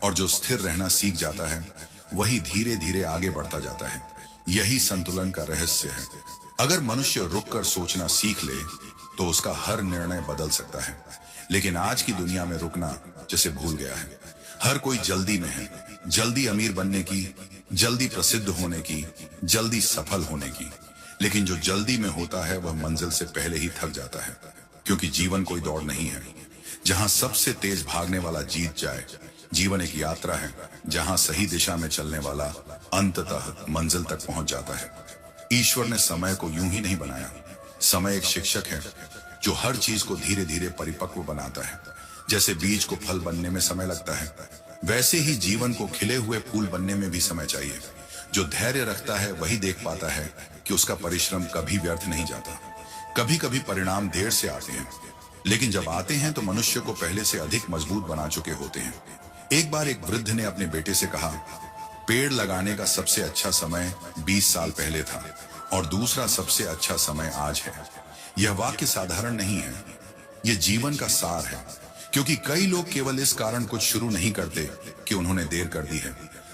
और जो स्थिर रहना सीख जाता है वही धीरे धीरे आगे बढ़ता जाता है। यही संतुलन का रहस्य है। अगर मनुष्य रुककर सोचना सीख ले तो उसका हर निर्णय बदल सकता है। लेकिन आज की दुनिया में रुकना जैसे भूल गया है। हर कोई जल्दी में है, जल्दी अमीर बनने की, जल्दी प्रसिद्ध होने की, जल्दी सफल होने की। लेकिन जो जल्दी में होता है वह मंजिल से पहले ही थक जाता है, क्योंकि जीवन कोई दौड़ नहीं है जहां सबसे तेज भागने वाला जीत जाए। जीवन एक यात्रा है जहां सही दिशा में चलने वाला अंततः मंजिल तक पहुंच जाता है। ईश्वर ने समय को यूं ही नहीं बनाया। समय एक शिक्षक है जो हर चीज को धीरे धीरे परिपक्व बनाता है। जैसे बीज को फल बनने में समय लगता है, वैसे ही जीवन को खिले हुए फूल बनने में भी समय चाहिए। जो धैर्य रखता है वही देख पाता है कि उसका परिश्रम कभी व्यर्थ नहीं जाता। कभी कभी परिणाम देर से आते हैं, लेकिन जब आते हैं तो मनुष्य को पहले से अधिक मजबूत बना चुके होते हैं। एक बार एक वृद्ध ने अपने बेटे से कहा, पेड़ लगाने का सबसे अच्छा समय 20 साल पहले था, और दूसरा सबसे अच्छा समय आज है। यह वाक्य साधारण नहीं है, यह जीवन का सार है। क्योंकि कई लोग केवल इस कारण कुछ शुरू नहीं करते कि उन्होंने देर कर दी है,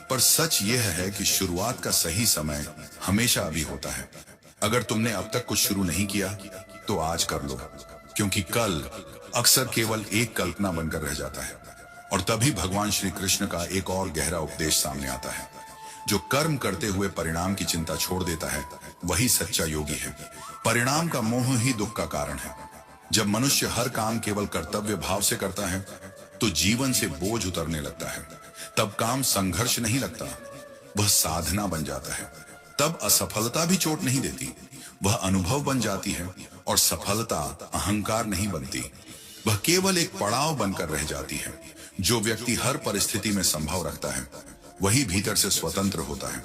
पर सच यह है कि शुरुआत का सही समय हमेशा अभी होता है। अगर तुमने अब तक कुछ शुरू नहीं किया तो आज कर लो, क्योंकि कल अक्सर केवल एक कल्पना बनकर रह जाता है। और तभी भगवान श्री कृष्ण का एक और गहरा उपदेश सामने आता है, जो कर्म करते हुए परिणाम की चिंता छोड़ देता है वही सच्चा योगी है। परिणाम का मोह ही दुख का कारण है। जब मनुष्य हर काम केवल कर्तव्य भाव से करता है तो जीवन से बोझ उतरने लगता है। तब काम संघर्ष नहीं लगता, वह साधना बन जाता है। तब असफलता भी चोट नहीं देती, वह अनुभव बन जाती है। और सफलता अहंकार नहीं बनती, वह केवल एक पड़ाव बनकर रह जाती है। जो व्यक्ति हर परिस्थिति में संभव रखता है वही भीतर से स्वतंत्र होता है।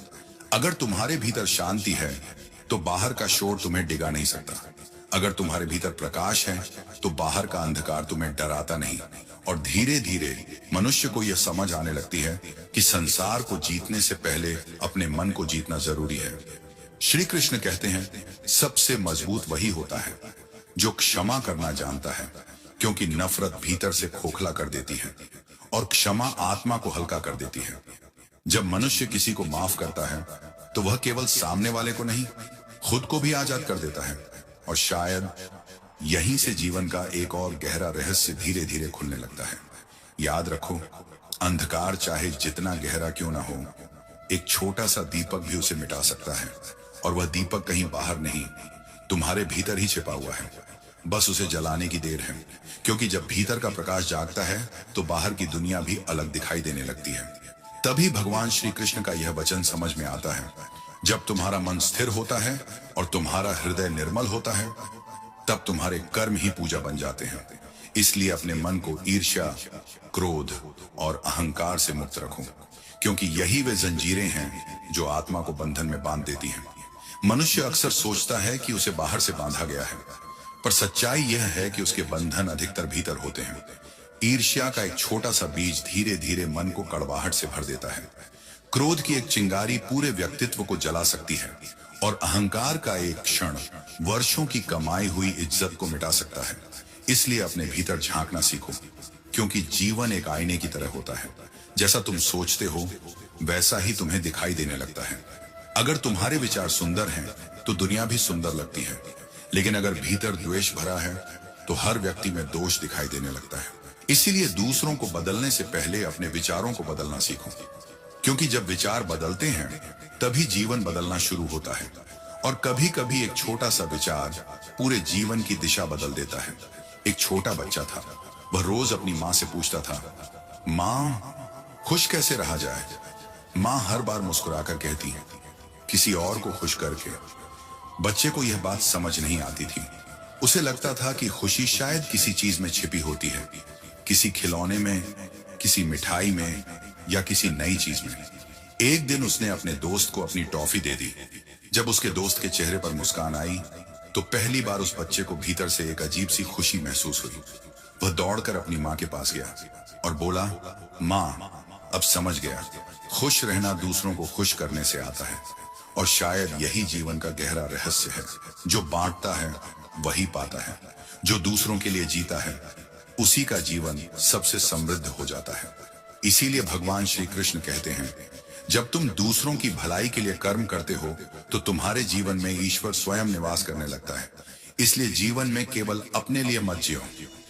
अगर तुम्हारे भीतर शांति है तो बाहर का शोर तुम्हें डिगा नहीं सकता। अगर तुम्हारे भीतर प्रकाश है तो बाहर का अंधकार तुम्हें डराता नहीं। और धीरे धीरे मनुष्य को यह समझ आने लगती है कि संसार को जीतने से पहले अपने मन को जीतना जरूरी है। श्री कृष्ण कहते हैं, सबसे मजबूत वही होता है जो क्षमा करना जानता है, क्योंकि नफरत भीतर से खोखला कर देती है और क्षमा आत्मा को हल्का कर देती है। जब मनुष्य किसी को माफ करता है तो वह केवल सामने वाले को नहीं, खुद को भी आजाद कर देता है। और शायद यहीं से जीवन का एक और गहरा रहस्य धीरे धीरे खुलने लगता है। याद रखो, अंधकार चाहे जितना गहरा क्यों ना हो, एक छोटा सा दीपक भी उसे मिटा सकता है। और वह दीपक कहीं बाहर नहीं, तुम्हारे भीतर ही छिपा हुआ है। बस उसे जलाने की देर है, क्योंकि जब भीतर का प्रकाश जागता है तो बाहर की दुनिया भी अलग दिखाई देने लगती है। तभी भगवान श्री कृष्ण का यह वचन समझ में आता है, जब तुम्हारा मन स्थिर होता है और तुम्हारा हृदय निर्मल होता है, तब तुम्हारे कर्म ही पूजा बन जाते हैं। इसलिए अपने मन को ईर्ष्या, क्रोध और अहंकार से मुक्त रखो, क्योंकि यही वे जंजीरें हैं जो आत्मा को बंधन में बांध देती हैं। मनुष्य अक्सर सोचता है कि उसे बाहर से बांधा गया है, पर सच्चाई यह है कि उसके बंधन अधिकतर भीतर होते हैं। ईर्ष्या का एक छोटा सा बीज धीरे धीरे मन को कड़वाहट से भर देता है। क्रोध की एक चिंगारी पूरे व्यक्तित्व को जला सकती है, और अहंकार का एक क्षण वर्षों की कमाई हुई इज्जत को मिटा सकता है। इसलिए अपने भीतर झांकना सीखो, क्योंकि जीवन एक आईने की तरह होता है। जैसा तुम सोचते हो वैसा ही तुम्हें दिखाई देने लगता है। अगर तुम्हारे विचार सुंदर हैं तो दुनिया भी सुंदर लगती है, लेकिन अगर भीतर द्वेष भरा है तो हर व्यक्ति में दोष दिखाई देने लगता है। इसीलिए दूसरों को बदलने से पहले अपने विचारों को बदलना सीखो, क्योंकि जब विचार बदलते हैं तभी जीवन बदलना शुरू होता है। और कभी कभी एक छोटा सा विचार पूरे जीवन की दिशा बदल देता है। एक छोटा बच्चा था, वह रोज अपनी माँ से पूछता था, माँ खुश कैसे रहा जाए? माँ हर बार मुस्कुराकर कहती है, किसी और को खुश करके। बच्चे को यह बात समझ नहीं आती थी। उसे लगता था कि खुशी शायद किसी चीज में छिपी होती है, किसी खिलौने में, किसी मिठाई में या किसी नई चीज में। एक दिन उसने अपने दोस्त को अपनी टॉफी दे दी। जब उसके दोस्त के चेहरे पर मुस्कान आई तो पहली बार उस बच्चे को भीतर से एक अजीब सी खुशी महसूस हुई। वह दौड़कर अपनी माँ के पास गया और बोला, माँ अब समझ गया, खुश रहना दूसरों को खुश करने से आता है। और शायद यही जीवन का गहरा रहस्य है। जो बांटता है वही पाता है, जो दूसरों के लिए जीता है उसी का जीवन सबसे समृद्ध हो जाता है। इसीलिए भगवान श्री कृष्ण कहते हैं, जब तुम दूसरों की भलाई के लिए कर्म करते हो तो तुम्हारे जीवन में ईश्वर स्वयं निवास करने लगता है। इसलिए जीवन में केवल अपने लिए मत जियो,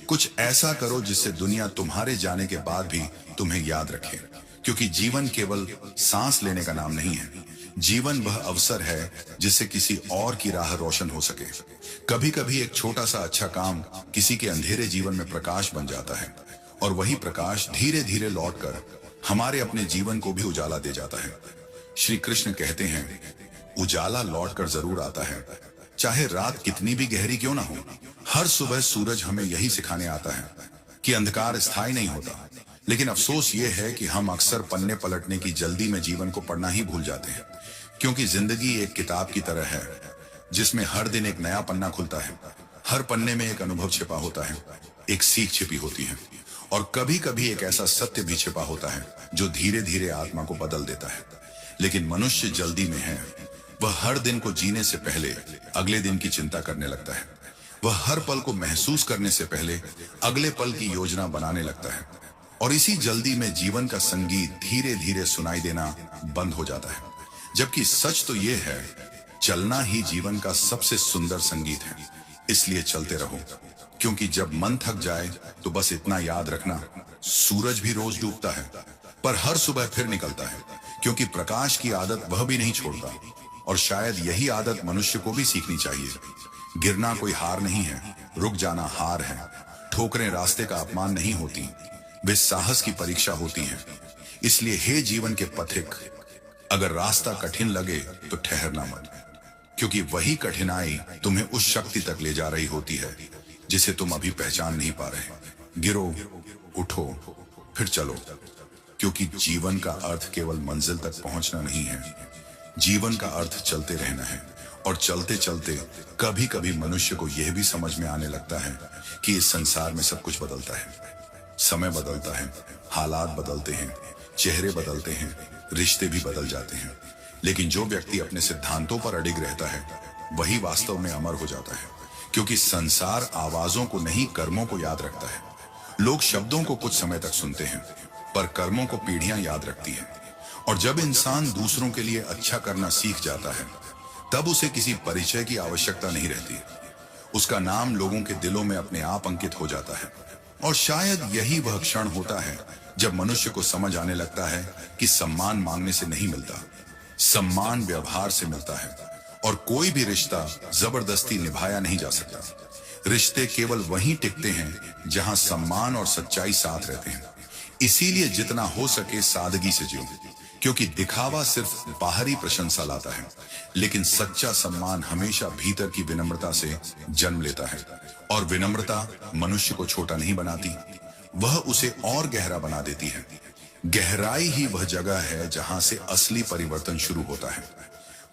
कुछ ऐसा करो जिससे दुनिया तुम्हारे जाने के बाद भी तुम्हें याद रखे। क्योंकि जीवन केवल सांस लेने का नाम नहीं है, जीवन वह अवसर है जिससे किसी और की राह रोशन हो सके। कभी कभी एक छोटा सा अच्छा काम किसी के अंधेरे जीवन में प्रकाश बन जाता है, और वही प्रकाश धीरे धीरे लौटकर हमारे अपने जीवन को भी उजाला दे जाता है। श्री कृष्ण कहते हैं, उजाला लौटकर जरूर आता है, चाहे रात कितनी भी गहरी क्यों ना हो। हर सुबह सूरज हमें यही सिखाने आता है कि अंधकार स्थायी नहीं होता। लेकिन अफसोस ये है कि हम अक्सर पन्ने पलटने की जल्दी में जीवन को पढ़ना ही भूल जाते हैं। क्योंकि जिंदगी एक किताब की तरह है जिसमें हर दिन एक नया पन्ना खुलता है। हर पन्ने में एक अनुभव छिपा होता है, एक सीख छिपी होती है, और कभी कभी एक ऐसा सत्य भी छिपा होता है जो धीरे धीरे आत्मा को बदल देता है। लेकिन मनुष्य जल्दी में है। वह हर दिन को जीने से पहले अगले दिन की चिंता करने लगता है। वह हर पल को महसूस करने से पहले अगले पल की योजना बनाने लगता है। और इसी जल्दी में जीवन का संगीत धीरे धीरे सुनाई देना बंद हो जाता है। जबकि सच तो यह है, चलना ही जीवन का सबसे सुंदर संगीत है। इसलिए चलते रहो, क्योंकि जब मन थक जाए तो बस इतना याद रखना, सूरज भी रोज डूबता है पर हर सुबह फिर निकलता है। क्योंकि प्रकाश की आदत वह भी नहीं छोड़ता। और शायद यही आदत मनुष्य को भी सीखनी चाहिए। गिरना कोई हार नहीं है, रुक जाना हार है। ठोकरें रास्ते का अपमान नहीं होती, वे साहस की परीक्षा होती हैं। इसलिए हे जीवन के पथिक, अगर रास्ता कठिन लगे तो ठहरना मत, क्योंकि वही कठिनाई तुम्हें उस शक्ति तक ले जा रही होती है जिसे तुम अभी पहचान नहीं पा रहे। गिरो, उठो, फिर चलो, क्योंकि जीवन का अर्थ केवल मंजिल तक पहुंचना नहीं है, जीवन का अर्थ चलते रहना है। और चलते चलते कभी कभी मनुष्य को यह भी समझ में आने लगता है कि इस संसार में सब कुछ बदलता है। समय बदलता है, हालात बदलते हैं, चेहरे बदलते हैं, रिश्ते भी बदल जाते हैं। लेकिन जो व्यक्ति अपने सिद्धांतों पर अडिग रहता है वही वास्तव में अमर हो जाता है। क्योंकि संसार आवाजों को नहीं, कर्मों को याद रखता है। लोग शब्दों को कुछ समय तक सुनते हैं पर कर्मों को पीढ़ियां याद रखती है। और जब इंसान दूसरों के लिए अच्छा करना सीख जाता है तब उसे किसी परिचय की आवश्यकता नहीं रहती। उसका नाम लोगों के दिलों में अपने आप अंकित हो जाता है। और शायद यही वह क्षण होता है जब मनुष्य को समझ आने लगता है कि सम्मान मांगने से नहीं मिलता, सम्मान व्यवहार से मिलता है। और कोई भी रिश्ता जबरदस्ती निभाया नहीं जा सकता। रिश्ते केवल वहीं टिकते हैं जहां सम्मान और सच्चाई साथ रहते हैं। इसीलिए जितना हो सके सादगी से जियो, क्योंकि दिखावा सिर्फ बाहरी प्रशंसा लाता है, लेकिन सच्चा सम्मान हमेशा भीतर की विनम्रता से जन्म लेता है। और विनम्रता मनुष्य को छोटा नहीं बनाती, वह उसे और गहरा बना देती है। गहराई ही वह जगह है जहां से असली परिवर्तन शुरू होता है।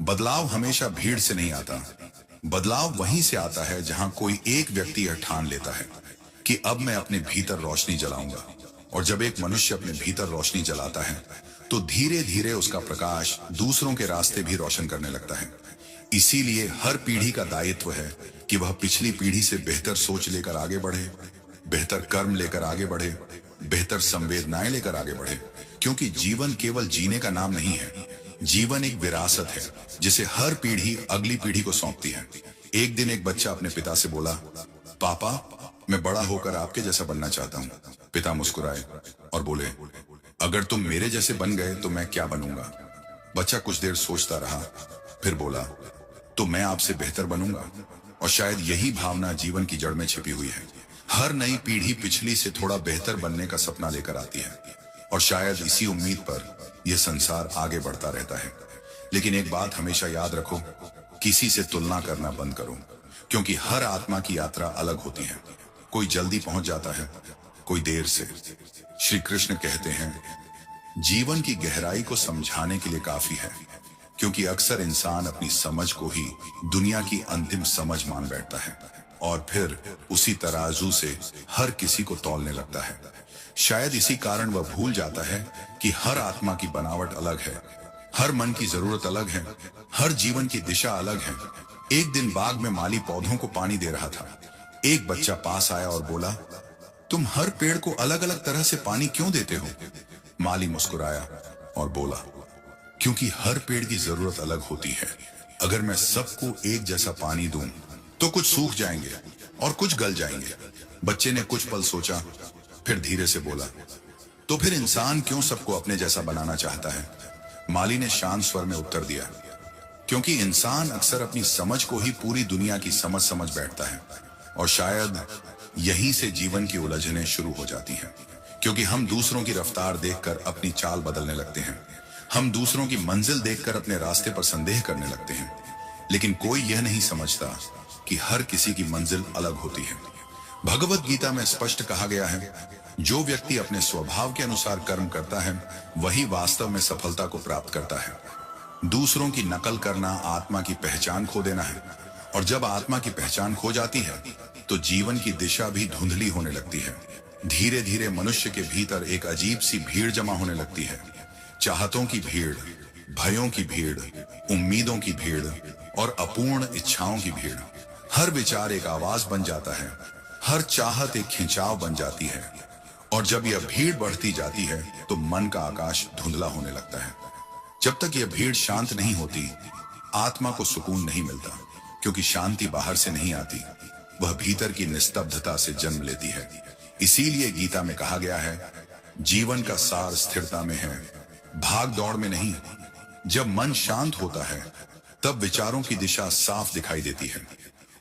बदलाव हमेशा भीड़ से नहीं आता, बदलाव वहीं से आता है जहां कोई एक व्यक्ति यह ठान लेता है कि अब मैं अपने भीतर रोशनी जलाऊंगा। और जब एक मनुष्य अपने भीतर रोशनी जलाता है तो धीरे धीरे उसका प्रकाश दूसरों के रास्ते भी रोशन करने लगता है। इसीलिए हर पीढ़ी का दायित्व है कि वह पिछली पीढ़ी से बेहतर सोच लेकर आगे बढ़े, बेहतर कर्म लेकर आगे बढ़े, बेहतर संवेदनाएं लेकर आगे बढ़े। क्योंकि जीवन केवल जीने का नाम नहीं है, जीवन एक विरासत है जिसे हर पीढ़ी अगली पीढ़ी को सौंपती है। एक दिन एक बच्चा अपने पिता से बोला, पापा मैं बड़ा होकर आपके जैसा बनना चाहता हूँ। पिता मुस्कुराए और बोले, अगर तुम मेरे जैसे बन गए तो मैं क्या बनूंगा? बच्चा कुछ देर सोचता रहा, फिर बोला, तो मैं आपसे बेहतर बनूंगा। और शायद यही भावना जीवन की जड़ में छिपी हुई है। हर नई पीढ़ी पिछली से थोड़ा बेहतर बनने का सपना लेकर आती है, और शायद इसी उम्मीद पर यह संसार आगे बढ़ता रहता है। लेकिन एक बात हमेशा याद रखो, किसी से तुलना करना बंद करो, क्योंकि हर आत्मा की यात्रा अलग होती है। कोई जल्दी पहुंच जाता है, कोई देर से। श्री कृष्ण कहते हैं, जीवन की गहराई को समझाने के लिए काफी है, क्योंकि अक्सर इंसान अपनी समझ को ही दुनिया की अंतिम समझ मान बैठता है, और फिर उसी तराजू से हर किसी को तौलने लगता है। शायद इसी कारण वह भूल जाता है कि हर आत्मा की बनावट अलग है, हर मन की जरूरत अलग है, हर जीवन की दिशा अलग है। एक दिन बाग में माली पौधों को पानी दे रहा था। एक बच्चा पास आया और बोला, तुम हर पेड़ को अलग अलग तरह से पानी क्यों देते हो? माली मुस्कुराया और बोला, क्योंकि हर पेड़ की जरूरत अलग होती है। अगर मैं सबको एक जैसा पानी दूं तो कुछ सूख जाएंगे और कुछ गल जाएंगे। बच्चे ने कुछ पल सोचा, फिर धीरे से बोला, तो फिर इंसान क्यों सबको अपने जैसा बनाना चाहता है? माली ने शांत स्वर में उत्तर दिया, क्योंकि इंसान अक्सर अपनी समझ को ही पूरी दुनिया की समझ बैठता है, और शायद यहीं से जीवन की उलझनें शुरू हो जाती हैं। क्योंकि हम दूसरों की रफ्तार देखकर अपनी चाल बदलने लगते हैं, हम दूसरों की मंजिल देखकर अपने रास्ते पर संदेह करने लगते हैं। लेकिन कोई यह नहीं समझता कि हर किसी की मंजिल अलग होती है। भगवत गीता में स्पष्ट कहा गया है, जो व्यक्ति अपने स्वभाव के अनुसार कर्म करता है वही वास्तव में सफलता को प्राप्त करता है। दूसरों की नकल करना आत्मा की पहचान खो देना है, और जब आत्मा की पहचान खो जाती है तो जीवन की दिशा भी धुंधली होने लगती है। धीरे धीरे मनुष्य के भीतर एक अजीब सी भीड़ जमा होने लगती है, चाहतों की भीड़, भयों की भीड़, उम्मीदों की भीड़ और अपूर्ण इच्छाओं की भीड़। हर विचार एक आवाज बन जाता है, हर चाहत एक खिंचाव बन जाती है, और जब यह भीड़ बढ़ती जाती है तो मन का आकाश धुंधला होने लगता है। जब तक यह भीड़ शांत नहीं होती, आत्मा को सुकून नहीं मिलता, क्योंकि शांति बाहर से नहीं आती, वह भीतर की निस्तब्धता से जन्म लेती है। इसीलिए गीता में कहा गया है, जीवन का सार स्थिरता में है, भाग दौड़ में नहीं। जब मन शांत होता है तब विचारों की दिशा साफ दिखाई देती है,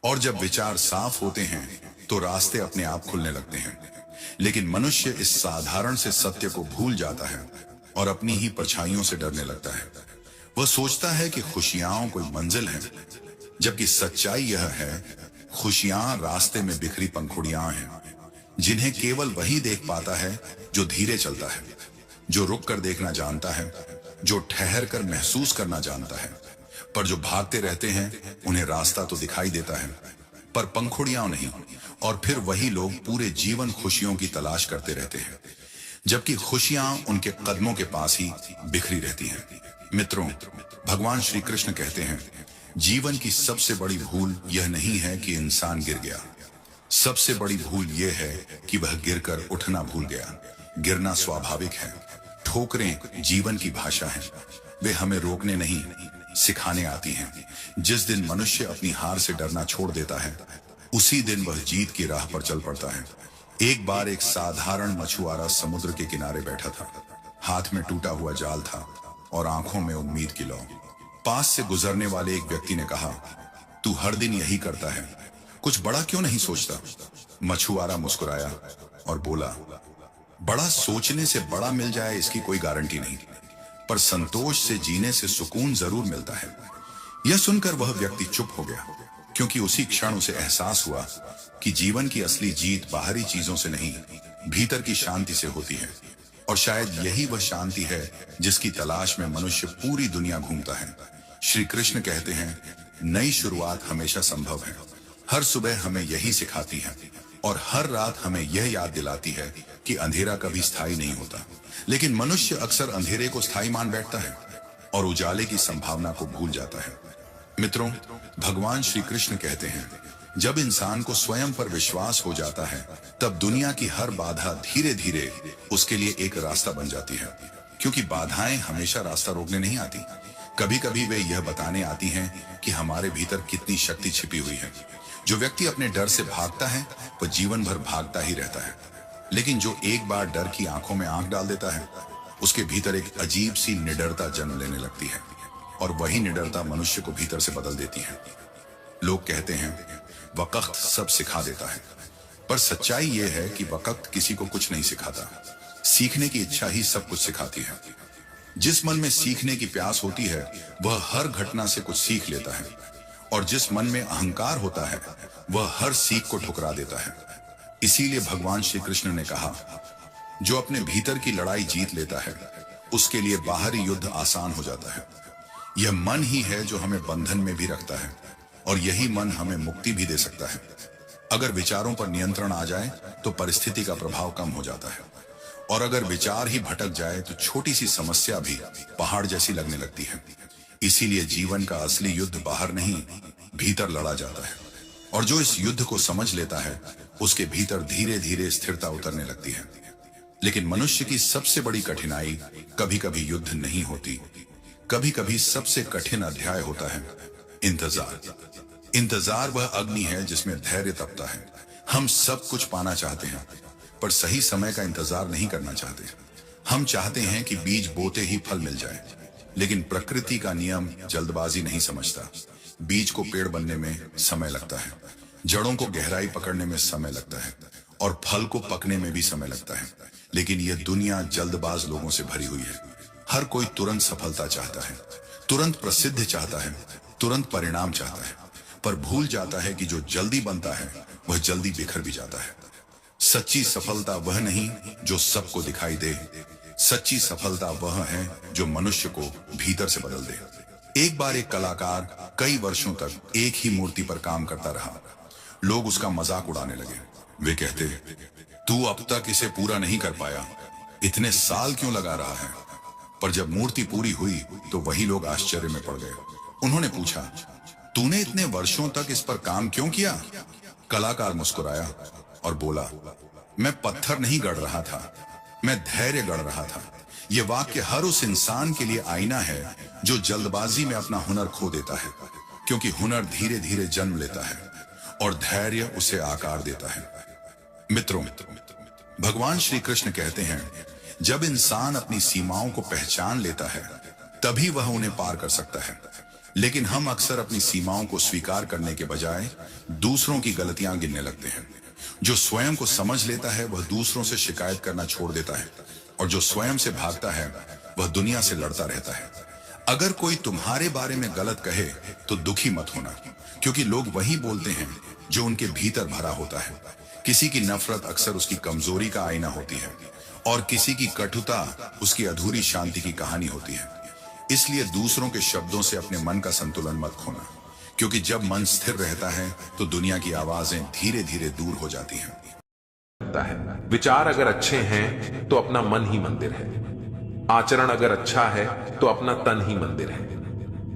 और जब विचार साफ होते हैं तो रास्ते अपने आप खुलने लगते हैं। लेकिन मनुष्य इस साधारण से सत्य को भूल जाता है और अपनी ही परछाइयों से डरने लगता है। वह सोचता है कि खुशियां कोई मंजिल है, जबकि सच्चाई यह है, खुशियां रास्ते में बिखरी पंखुड़ियां हैं, जिन्हें केवल वही देख पाता है जो धीरे चलता है, जो रुक कर देखना जानता है, जो ठहर कर महसूस करना जानता है। पर जो भागते रहते हैं उन्हें रास्ता तो दिखाई देता है, पर पंखुड़ियां नहीं, और फिर वही लोग पूरे जीवन खुशियों की तलाश करते रहते हैं, जबकि खुशियां उनके कदमों के पास ही बिखरी रहती हैं। मित्रों, भगवान श्री कृष्ण कहते हैं, जीवन की सबसे बड़ी भूल यह नहीं है कि इंसान गिर गया, सबसे बड़ी भूल यह है कि वह गिरकर उठना भूल गया। गिरना स्वाभाविक है, ठोकरें जीवन की भाषा है, वे हमें रोकने नहीं सिखाने आती हैं। जिस दिन मनुष्य अपनी हार से डरना छोड़ देता है, उसी दिन वह जीत की राह पर चल पड़ता है। एक बार एक साधारण मछुआरा समुद्र के किनारे बैठा था, हाथ में टूटा हुआ जाल था और आंखों में उम्मीद की लौ। पास से गुजरने वाले एक व्यक्ति ने कहा, तू हर दिन यही करता है, कुछ बड़ा क्यों नहीं सोचता? मछुआरा मुस्कुराया और बोला, बड़ा सोचने से बड़ा मिल जाए इसकी कोई गारंटी नहीं, पर संतोष से जीने से सुकून जरूर मिलता है। यह सुनकर वह व्यक्ति चुप हो गया, क्योंकि उसी क्षण उसे एहसास हुआ कि जीवन की असली जीत बाहरी चीजों से नहीं, भीतर की शांति से होती है। और शायद यही वह शांति है जिसकी तलाश में मनुष्य पूरी दुनिया घूमता है। श्री कृष्ण कहते हैं, नई शुरुआत हमेशा संभव है। हर सुबह हमें यही सिखाती है, और हर रात हमें यह याद दिलाती है कि अंधेरा कभी स्थायी नहीं होता। लेकिन मनुष्य अक्सर अंधेरे को स्थायी मान बैठता है और उजाले की संभावना को भूल जाता है। मित्रों, भगवान श्री कृष्ण कहते हैं, जब इंसान को स्वयं पर विश्वास हो जाता है, तब दुनिया की हर बाधा धीरे धीरे उसके लिए एक रास्ता बन जाती है। क्योंकि बाधाएं हमेशा रास्ता रोकने नहीं आती, कभी कभी वे यह बताने आती हैं कि हमारे भीतर कितनी शक्ति छिपी हुई है। जो व्यक्ति अपने डर से भागता है वह जीवन भर भागता ही रहता है, लेकिन जो एक बार डर की आंखों में आंख डाल देता है उसके भीतर एक अजीब सी निडरता जन्म लेने लगती है, और वही निडरता मनुष्य को भीतर से बदल देती है। लोग कहते हैं वक्त सब सिखा देता है, पर सच्चाई यह है कि वक्त किसी को कुछ नहीं सिखाता। सीखने की इच्छा ही सब कुछ सिखाती है। जिस मन में सीखने की प्यास होती है वह हर घटना से कुछ सीख लेता है, और जिस मन में अहंकार होता है वह हर सीख को ठुकरा देता है। इसीलिए भगवान श्री कृष्ण ने कहा, जो अपने भीतर की लड़ाई जीत लेता है उसके लिए बाहरी युद्ध आसान हो जाता है। यह मन ही है जो हमें बंधन में भी रखता है, और यही मन हमें मुक्ति भी दे सकता है। अगर विचारों पर नियंत्रण आ जाए तो परिस्थिति का प्रभाव कम हो जाता है, और अगर विचार ही भटक जाए तो छोटी सी समस्या भी पहाड़ जैसी लगने लगती है। इसीलिए जीवन का असली युद्ध बाहर नहीं, भीतर लड़ा जाता है, और जो इस युद्ध को समझ लेता है उसके भीतर धीरे धीरे स्थिरता उतरने लगती है। लेकिन मनुष्य की सबसे बड़ी कठिनाई कभी कभी युद्ध नहीं होती, कभी कभी सबसे कठिन अध्याय होता है इंतजार। इंतजार वह अग्नि है जिसमें धैर्य तपता है। हम सब कुछ पाना चाहते हैं पर सही समय का इंतजार नहीं करना चाहते। हम चाहते हैं कि बीज बोते ही फल मिल जाए, लेकिन प्रकृति का नियम जल्दबाजी नहीं समझता। बीज को पेड़ बनने में समय लगता है, जड़ों को गहराई पकड़ने में समय लगता है, और फल को पकने में भी समय लगता है। लेकिन यह दुनिया जल्दबाज लोगों से भरी हुई है। हर कोई तुरंत सफलता चाहता है, तुरंत प्रसिद्ध चाहता है, तुरंत परिणाम चाहता है, पर भूल जाता है कि जो जल्दी बनता है वह जल्दी बिखर भी जाता है। सच्ची सफलता वह नहीं जो सबको दिखाई दे, सच्ची सफलता वह है जो मनुष्य को भीतर से बदल दे। एक बार एक कलाकार कई वर्षों तक एक ही मूर्ति पर काम करता रहा। लोग उसका मजाक उड़ाने लगे। वे कहते, तू अब तक इसे पूरा नहीं कर पाया, इतने साल क्यों लगा रहा है? पर जब मूर्ति पूरी हुई तो वही लोग आश्चर्य में पड़ गए। उन्होंने पूछा, तूने इतने वर्षों तक इस पर काम क्यों किया? कलाकार मुस्कुराया और बोला, मैं पत्थर नहीं गढ़ रहा था, मैं धैर्य गढ़ रहा था। यह वाक्य हर उस इंसान के लिए आईना है जो जल्दबाजी में अपना हुनर खो देता है, क्योंकि हुनर धीरे धीरे जन्म लेता है और धैर्य उसे आकार देता है। मित्रों, भगवान श्री कृष्ण कहते हैं, जब इंसान अपनी सीमाओं को पहचान लेता है तभी वह उन्हें पार कर सकता है। लेकिन हम अक्सर अपनी सीमाओं को स्वीकार करने के बजाय दूसरों की गलतियां गिनने लगते हैं। जो स्वयं को समझ लेता है वह दूसरों से शिकायत करना छोड़ देता है, और जो स्वयं से भागता है वह दुनिया से लड़ता रहता है। अगर कोई तुम्हारे बारे में गलत कहे तो दुखी मत होना, क्योंकि लोग वही बोलते हैं जो उनके भीतर भरा होता है। किसी की नफरत अक्सर उसकी कमजोरी का आईना होती है, और किसी की कटुता उसकी अधूरी शांति की कहानी होती है। इसलिए दूसरों के शब्दों से अपने मन का संतुलन मत खोना, क्योंकि जब मन स्थिर रहता है तो दुनिया की आवाजें धीरे धीरे दूर हो जाती हैं। विचार अगर अच्छे हैं तो अपना मन ही मंदिर है, आचरण अगर अच्छा है तो अपना तन ही मंदिर है,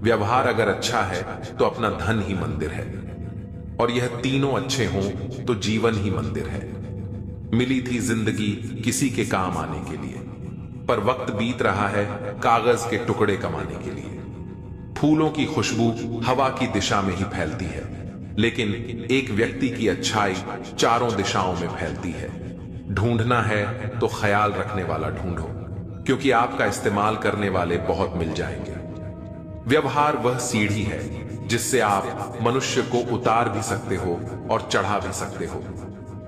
व्यवहार अगर अच्छा है तो अपना धन ही मंदिर है, और यह तीनों अच्छे हों तो जीवन ही मंदिर है। मिली थी जिंदगी किसी के काम आने के लिए, पर वक्त बीत रहा है कागज के टुकड़े कमाने के लिए। फूलों की खुशबू हवा की दिशा में ही फैलती है, लेकिन एक व्यक्ति की अच्छाई चारों दिशाओं में फैलती है। ढूंढना है तो ख्याल रखने वाला ढूंढो, क्योंकि आपका इस्तेमाल करने वाले बहुत मिल जाएंगे। व्यवहार वह सीढ़ी है जिससे आप मनुष्य को उतार भी सकते हो और चढ़ा भी सकते हो।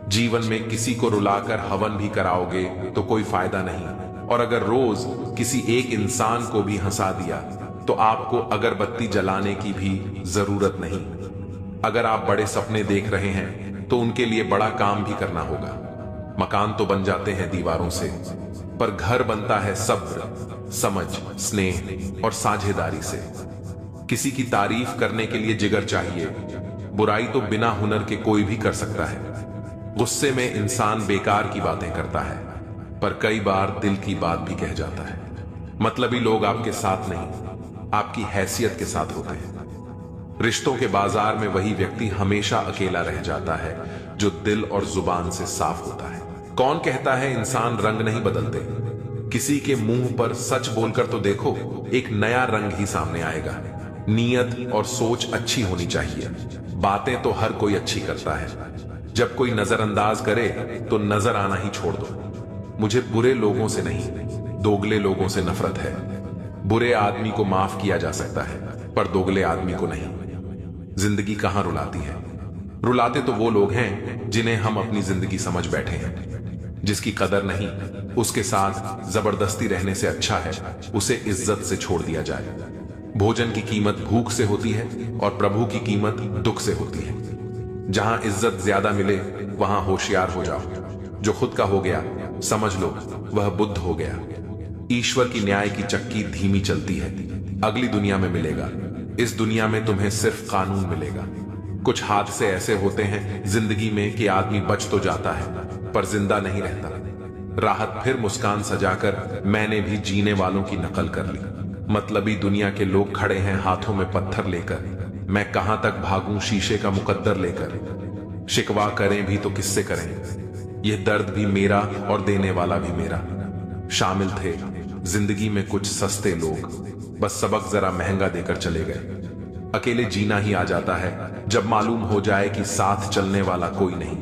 जीवन में किसी को रुलाकर हवन भी कराओगे तो कोई फायदा नहीं, और अगर रोज किसी एक इंसान को भी हंसा दिया तो आपको अगरबत्ती जलाने की भी जरूरत नहीं। अगर आप बड़े सपने देख रहे हैं तो उनके लिए बड़ा काम भी करना होगा। मकान तो बन जाते हैं दीवारों से, पर घर बनता है सब्र, समझ, स्नेह और साझेदारी से। किसी की तारीफ करने के लिए जिगर चाहिए। बुराई तो बिना हुनर के कोई भी कर सकता है। गुस्से में इंसान बेकार की बातें करता है, पर कई बार दिल की बात भी कह जाता है। मतलबी लोग आपके साथ नहीं, आपकी हैसियत के साथ होते हैं। रिश्तों के बाजार में वही व्यक्ति हमेशा अकेला रह जाता है जो दिल और जुबान से साफ होता है। कौन कहता है इंसान रंग नहीं बदलते? किसी के मुंह पर सच बोलकर तो देखो, एक नया रंग ही सामने आएगा। नीयत और सोच अच्छी होनी चाहिए। बातें तो हर कोई अच्छी करता है, जब कोई नजरअंदाज करे तो नजर आना ही छोड़ दो। मुझे बुरे लोगों से नहीं, दोगले लोगों से नफरत है। बुरे आदमी को माफ किया जा सकता है, पर दोगले आदमी को नहीं। जिंदगी कहां रुलाती है? रुलाते तो वो लोग हैं जिन्हें हम अपनी जिंदगी समझ बैठे हैं। जिसकी कदर नहीं, उसके साथ जबरदस्ती रहने से अच्छा है उसे इज्जत से छोड़ दिया जाए। भोजन की कीमत भूख से होती है और प्रभु की कीमत दुख से होती है। जहां इज्जत ज्यादा मिले वहां होशियार हो जाओ। जो खुद का हो गया समझ लो वह बुद्ध हो गया। ईश्वर की न्याय की चक्की धीमी चलती है। अगली दुनिया में मिलेगा, इस दुनिया में तुम्हें सिर्फ कानून मिलेगा। कुछ हादसे ऐसे होते हैं जिंदगी में कि आदमी बच तो जाता है पर जिंदा नहीं रहता। राहत फिर मुस्कान सजाकर मैंने भी जीने वालों की नकल कर ली। मतलबी दुनिया के लोग खड़े हैं हाथों में पत्थर लेकर। मैं कहां तक भागूं शीशे का मुकद्दर लेकर। शिकवा करें भी तो किससे करें? यह दर्द भी मेरा और देने वाला भी मेरा। शामिल थे जिंदगी में कुछ सस्ते लोग, बस सबक जरा महंगा देकर चले गए। अकेले जीना ही आ जाता है जब मालूम हो जाए कि साथ चलने वाला कोई नहीं।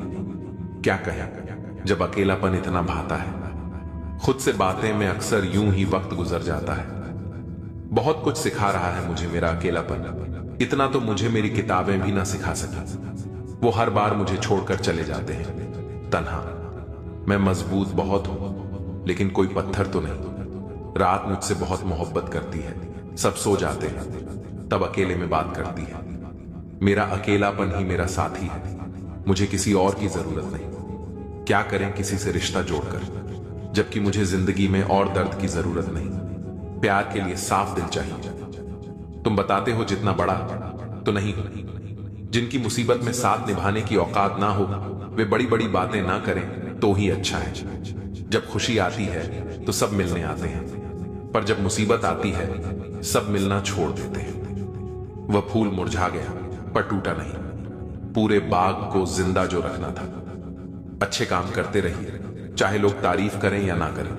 क्या कहें जब अकेलापन इतना भाता है। खुद से बातें में अक्सर यूं ही वक्त गुजर जाता है। बहुत कुछ सिखा रहा है मुझे मेरा अकेलापन। इतना तो मुझे मेरी किताबें भी ना सिखा सकी। वो हर बार मुझे छोड़कर चले जाते हैं तन्हा। मैं मजबूत बहुत हूं लेकिन कोई पत्थर तो नहीं। रात मुझसे बहुत मोहब्बत करती है, सब सो जाते हैं तब अकेले में बात करती है। मेरा अकेलापन ही मेरा साथी है, मुझे किसी और की जरूरत नहीं। क्या करें किसी से रिश्ता जोड़कर, जबकि मुझे जिंदगी में और दर्द की जरूरत नहीं। प्यार के लिए साफ दिल चाहिए। तुम बताते हो जितना बड़ा तो नहीं हो। जिनकी मुसीबत में साथ निभाने की औकात ना हो वे बड़ी बड़ी बातें ना करें तो ही अच्छा है। जब खुशी आती है तो सब मिलने आते हैं, पर जब मुसीबत आती है सब मिलना छोड़ देते हैं। वह फूल मुरझा गया पर टूटा नहीं। पूरे बाग को जिंदा जो रखना था। अच्छे काम करते रहिए, चाहे लोग तारीफ करें या ना करें।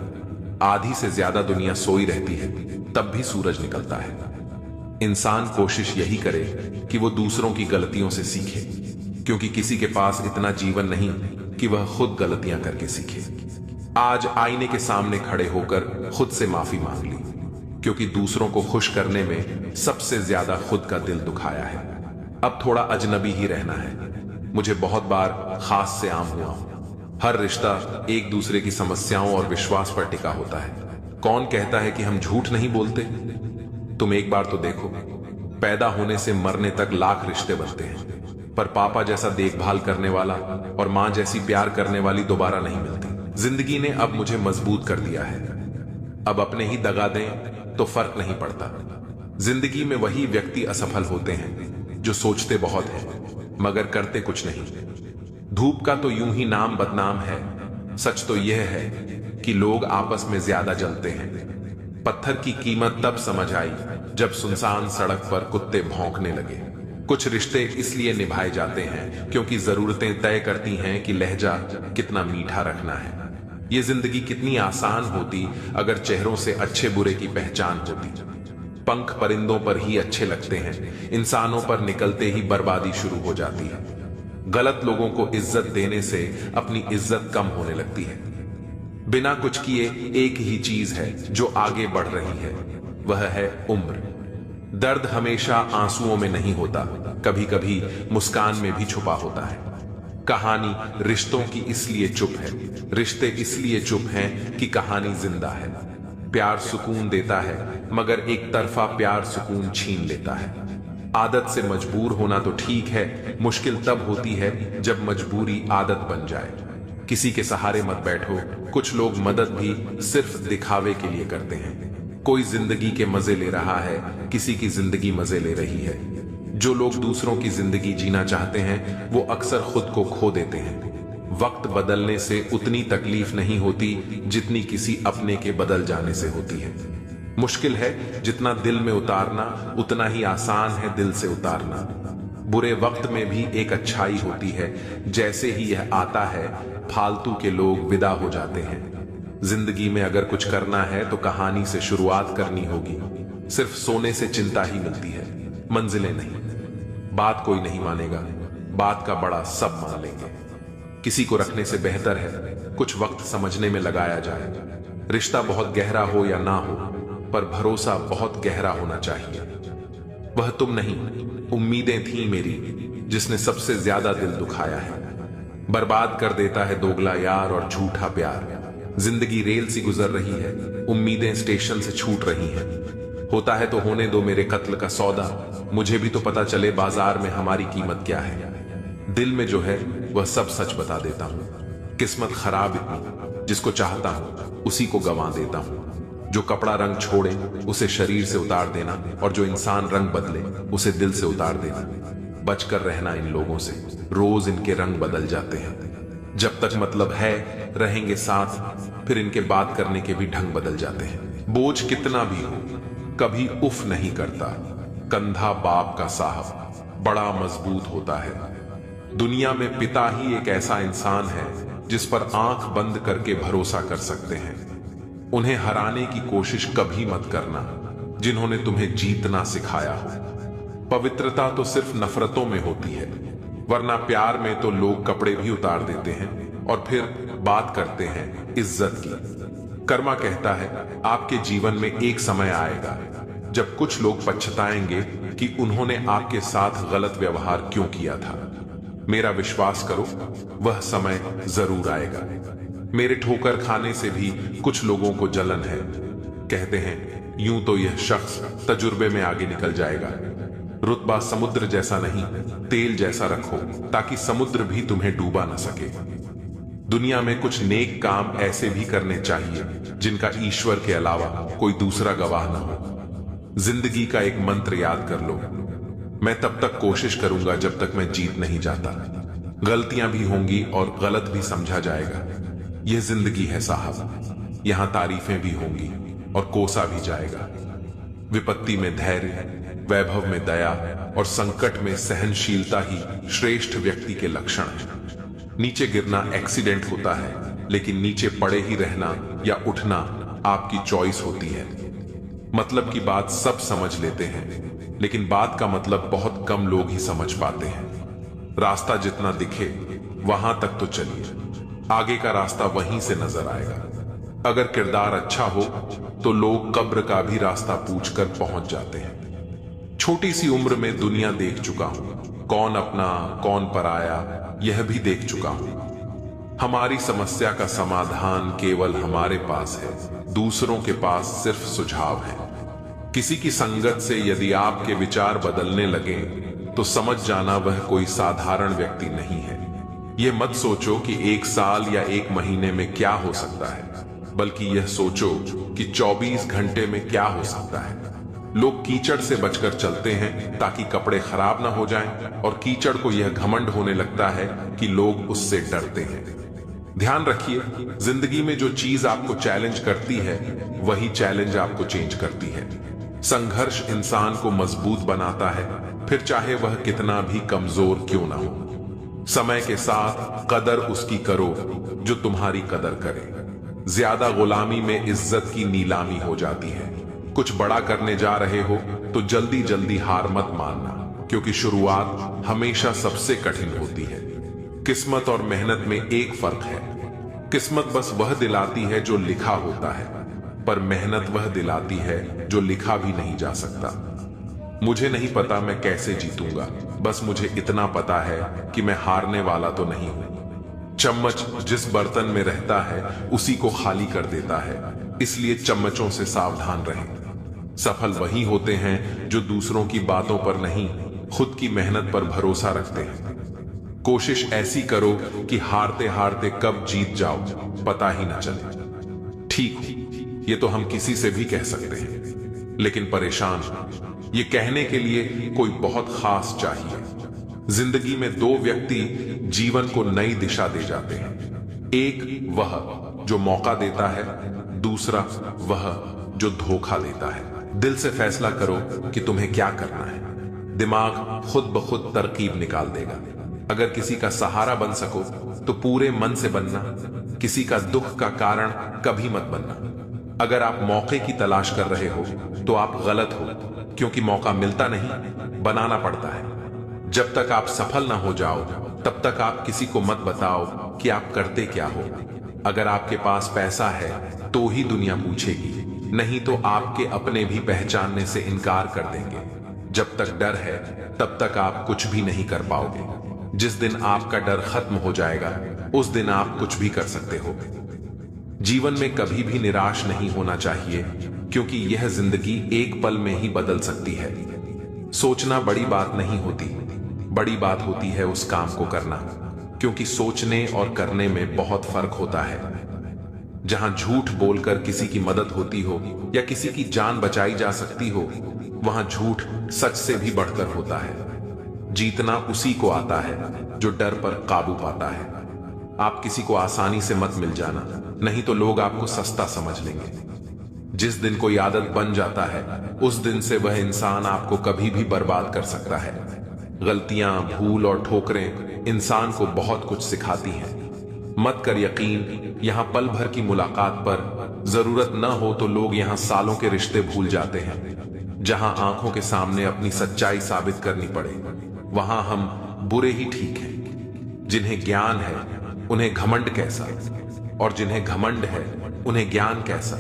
आधी से ज्यादा दुनिया सोई रहती है तब भी सूरज निकलता है। इंसान कोशिश यही करे कि वो दूसरों की गलतियों से सीखे, क्योंकि किसी के पास इतना जीवन नहीं कि वह खुद गलतियां करके सीखे। आज आईने के सामने खड़े होकर खुद से माफी मांग ली, क्योंकि दूसरों को खुश करने में सबसे ज्यादा खुद का दिल दुखाया है। अब थोड़ा अजनबी ही रहना है। मुझे बहुत बार खास से आम हुआ। हर रिश्ता एक दूसरे की समस्याओं और विश्वास पर टिका होता है। कौन कहता है कि हम झूठ नहीं बोलते? तुम एक बार तो देखो, पैदा होने से मरने तक लाख रिश्ते बनते हैं, पर पापा जैसा देखभाल करने वाला और मां जैसी प्यार करने वाली दोबारा नहीं मिलती। जिंदगी ने अब मुझे मजबूत कर दिया है। अब अपने ही दगा दें तो फर्क नहीं पड़ता। जिंदगी में वही व्यक्ति असफल होते हैं जो सोचते बहुत हैं मगर करते कुछ नहीं। धूप का तो यूं ही नाम बदनाम है। सच तो यह है कि लोग आपस में ज्यादा जलते हैं। पत्थर की कीमत तब समझ आई जब सुनसान सड़क पर कुत्ते भौंकने लगे। कुछ रिश्ते इसलिए निभाए जाते हैं क्योंकि जरूरतें तय करती हैं कि लहजा कितना मीठा रखना है। ये जिंदगी कितनी आसान होती अगर चेहरों से अच्छे बुरे की पहचान होती। पंख परिंदों पर ही अच्छे लगते हैं, इंसानों पर निकलते ही बर्बादी शुरू हो जाती है। गलत लोगों को इज्जत देने से अपनी इज्जत कम होने लगती है। बिना कुछ किए एक ही चीज है जो आगे बढ़ रही है, वह है उम्र। दर्द हमेशा आंसुओं में नहीं होता, कभी कभी मुस्कान में भी छुपा होता है। कहानी रिश्तों की इसलिए चुप है, रिश्ते इसलिए चुप हैं कि कहानी जिंदा है। प्यार सुकून देता है मगर एक तरफा प्यार सुकून छीन लेता है। आदत से मजबूर होना तो ठीक है, मुश्किल तब होती है जब मजबूरी आदत बन जाए। किसी के सहारे मत बैठो। कुछ लोग मदद भी सिर्फ दिखावे के लिए करते हैं। कोई जिंदगी के मजे ले रहा है, किसी की जिंदगी मजे ले रही है। जो लोग दूसरों की जिंदगी जीना चाहते हैं वो अक्सर खुद को खो देते हैं। वक्त बदलने से उतनी तकलीफ नहीं होती जितनी किसी अपने के बदल जाने से होती है। मुश्किल है जितना दिल में उतारना, उतना ही आसान है दिल से उतारना। बुरे वक्त में भी एक अच्छाई होती है, जैसे ही यह आता है फालतू के लोग विदा हो जाते हैं। जिंदगी में अगर कुछ करना है तो कहानी से शुरुआत करनी होगी। सिर्फ सोने से चिंता ही मिलती है। मंजिलें नहीं। बात कोई नहीं मानेगा, बात का बड़ा सब मान लेंगे। किसी को रखने से बेहतर है कुछ वक्त समझने में लगाया जाए। रिश्ता बहुत गहरा हो या ना हो, पर भरोसा बहुत गहरा होना चाहिए। वह तुम नहीं, उम्मीदें थी मेरी, जिसने सबसे ज्यादा दिल दुखाया है। बर्बाद कर देता है दोगला यार और झूठा प्यार। जिंदगी रेल सी गुजर रही है, उम्मीदें स्टेशन से छूट रही हैं। होता है तो होने दो मेरे कत्ल का सौदा, मुझे भी तो पता चले बाजार में हमारी कीमत क्या है। दिल में जो है वह सब सच बता देता हूं। किस्मत खराब इतनी, जिसको चाहता हूं उसी को गंवा देता हूं। जो कपड़ा रंग छोड़े उसे शरीर से उतार देना, और जो इंसान रंग बदले उसे दिल से उतार देना। बचकर रहना इन लोगों से, रोज इनके रंग बदल जाते हैं। जब तक मतलब है रहेंगे साथ, फिर इनके बात करने के भी ढंग बदल जाते हैं। बोझ कितना भी हो कभी उफ नहीं करता। कंधा बाप का साहब बड़ा मजबूत होता है। दुनिया में पिता ही एक ऐसा इंसान है जिस पर आंख बंद करके भरोसा कर सकते हैं। उन्हें हराने की कोशिश कभी मत करना जिन्होंने तुम्हें जीतना सिखाया हो। पवित्रता तो सिर्फ नफरतों में होती है, वरना प्यार में तो लोग कपड़े भी उतार देते हैं और फिर बात करते हैं इज्जत की। कर्मा कहता है आपके जीवन में एक समय आएगा जब कुछ लोग पछताएंगे कि उन्होंने आपके साथ गलत व्यवहार क्यों किया था। मेरा विश्वास करो, वह समय जरूर आएगा। मेरे ठोकर खाने से भी कुछ लोगों को जलन है। कहते हैं यूं तो यह शख्स तजुर्बे में आगे निकल जाएगा। रुतबा समुद्र जैसा नहीं, तेल जैसा रखो ताकि समुद्र भी तुम्हें डूबा न सके। दुनिया में कुछ नेक काम ऐसे भी करने चाहिए जिनका ईश्वर के अलावा कोई दूसरा गवाह न हो। जिंदगी का एक मंत्र याद कर लो, मैं तब तक कोशिश करूंगा जब तक मैं जीत नहीं जाता। गलतियां भी होंगी और गलत भी समझा जाएगा। यह जिंदगी है साहब, यहां तारीफें भी होंगी और कोसा भी जाएगा। विपत्ति में धैर्य, वैभव में दया और संकट में सहनशीलता ही श्रेष्ठ व्यक्ति के लक्षण हैं। नीचे गिरना एक्सीडेंट होता है, लेकिन नीचे पड़े ही रहना या उठना आपकी चॉइस होती है। मतलब की बात सब समझ लेते हैं, लेकिन बात का मतलब बहुत कम लोग ही समझ पाते हैं। रास्ता जितना दिखे वहां तक तो चलिए, आगे का रास्ता वहीं से नजर आएगा। अगर किरदार अच्छा हो तो लोग कब्र का भी रास्ता पूछकर पहुंच जाते हैं। छोटी सी उम्र में दुनिया देख चुका हूं, कौन अपना कौन पराया यह भी देख चुका हूं। हमारी समस्या का समाधान केवल हमारे पास है, दूसरों के पास सिर्फ सुझाव है। किसी की संगत से यदि आपके विचार बदलने लगे तो समझ जाना वह कोई साधारण व्यक्ति नहीं है। यह मत सोचो कि 1 साल या 1 महीने में क्या हो सकता है, बल्कि यह सोचो कि 24 घंटे में क्या हो सकता है। लोग कीचड़ से बचकर चलते हैं ताकि कपड़े खराब ना हो जाएं, और कीचड़ को यह घमंड होने लगता है कि लोग उससे डरते हैं। ध्यान रखिए, जिंदगी में जो चीज आपको चैलेंज करती है वही चैलेंज आपको चेंज करती है। संघर्ष इंसान को मजबूत बनाता है, फिर चाहे वह कितना भी कमजोर क्यों ना हो। समय के साथ कदर उसकी करो जो तुम्हारी कदर करे। ज्यादा गुलामी में इज्जत की नीलामी हो जाती है। कुछ बड़ा करने जा रहे हो तो जल्दी जल्दी हार मत मानना, क्योंकि शुरुआत हमेशा सबसे कठिन होती है। किस्मत और मेहनत में एक फर्क है। किस्मत बस वह दिलाती है जो लिखा होता है, पर मेहनत वह दिलाती है जो लिखा भी नहीं जा सकता। मुझे नहीं पता मैं कैसे जीतूंगा, बस मुझे इतना पता है कि मैं हारने वाला तो नहीं हूं। चम्मच जिस बर्तन में रहता है उसी को खाली कर देता है, इसलिए चम्मचों से सावधान रहें। सफल वही होते हैं जो दूसरों की बातों पर नहीं, खुद की मेहनत पर भरोसा रखते हैं। कोशिश ऐसी करो कि हारते हारते कब जीत जाओ पता ही ना चले। ठीक, ये तो हम किसी से भी कह सकते हैं, लेकिन परेशान ये कहने के लिए कोई बहुत खास चाहिए। जिंदगी में 2 व्यक्ति जीवन को नई दिशा दे जाते हैं। एक वह जो मौका देता है, दूसरा वह जो धोखा देता है। दिल से फैसला करो कि तुम्हें क्या करना है। दिमाग खुद ब खुद तरकीब निकाल देगा। अगर किसी का सहारा बन सको तो पूरे मन से बनना, किसी का दुख का कारण कभी मत बनना। अगर आप मौके की तलाश कर रहे हो तो आप गलत हो, क्योंकि मौका मिलता नहीं बनाना पड़ता है। जब तक आप सफल ना हो जाओ तब तक आप किसी को मत बताओ कि आप करते क्या हो। अगर आपके पास पैसा है तो ही दुनिया पूछेगी, नहीं तो आपके अपने भी पहचानने से इनकार कर देंगे। जब तक डर है तब तक आप कुछ भी नहीं कर पाओगे। जिस दिन आपका डर खत्म हो जाएगा उस दिन आप कुछ भी कर सकते हो। जीवन में कभी भी निराश नहीं होना चाहिए, क्योंकि यह जिंदगी एक पल में ही बदल सकती है। सोचना बड़ी बात नहीं होती, बड़ी बात होती है उस काम को करना, क्योंकि सोचने और करने में बहुत फर्क होता है। जहां झूठ बोलकर किसी की मदद होती हो या किसी की जान बचाई जा सकती हो, वहां झूठ सच से भी बढ़कर होता है। जीतना उसी को आता है जो डर पर काबू पाता है। आप किसी को आसानी से मत मिल जाना, नहीं तो लोग आपको सस्ता समझ लेंगे। जिस दिन कोई आदत बन जाता है उस दिन से वह इंसान आपको कभी भी बर्बाद कर सकता है। गलतियां, भूल और ठोकरें इंसान को बहुत कुछ सिखाती हैं। मत कर यकीन, यहां पल भर की मुलाकात पर जरूरत न हो तो लोग यहां सालों के रिश्ते भूल जाते हैं। जहां आंखों के सामने अपनी सच्चाई साबित करनी पड़े वहां हम बुरे ही ठीक हैं। जिन्हें ज्ञान है उन्हें घमंड कैसा, और जिन्हें घमंड है उन्हें ज्ञान कैसा।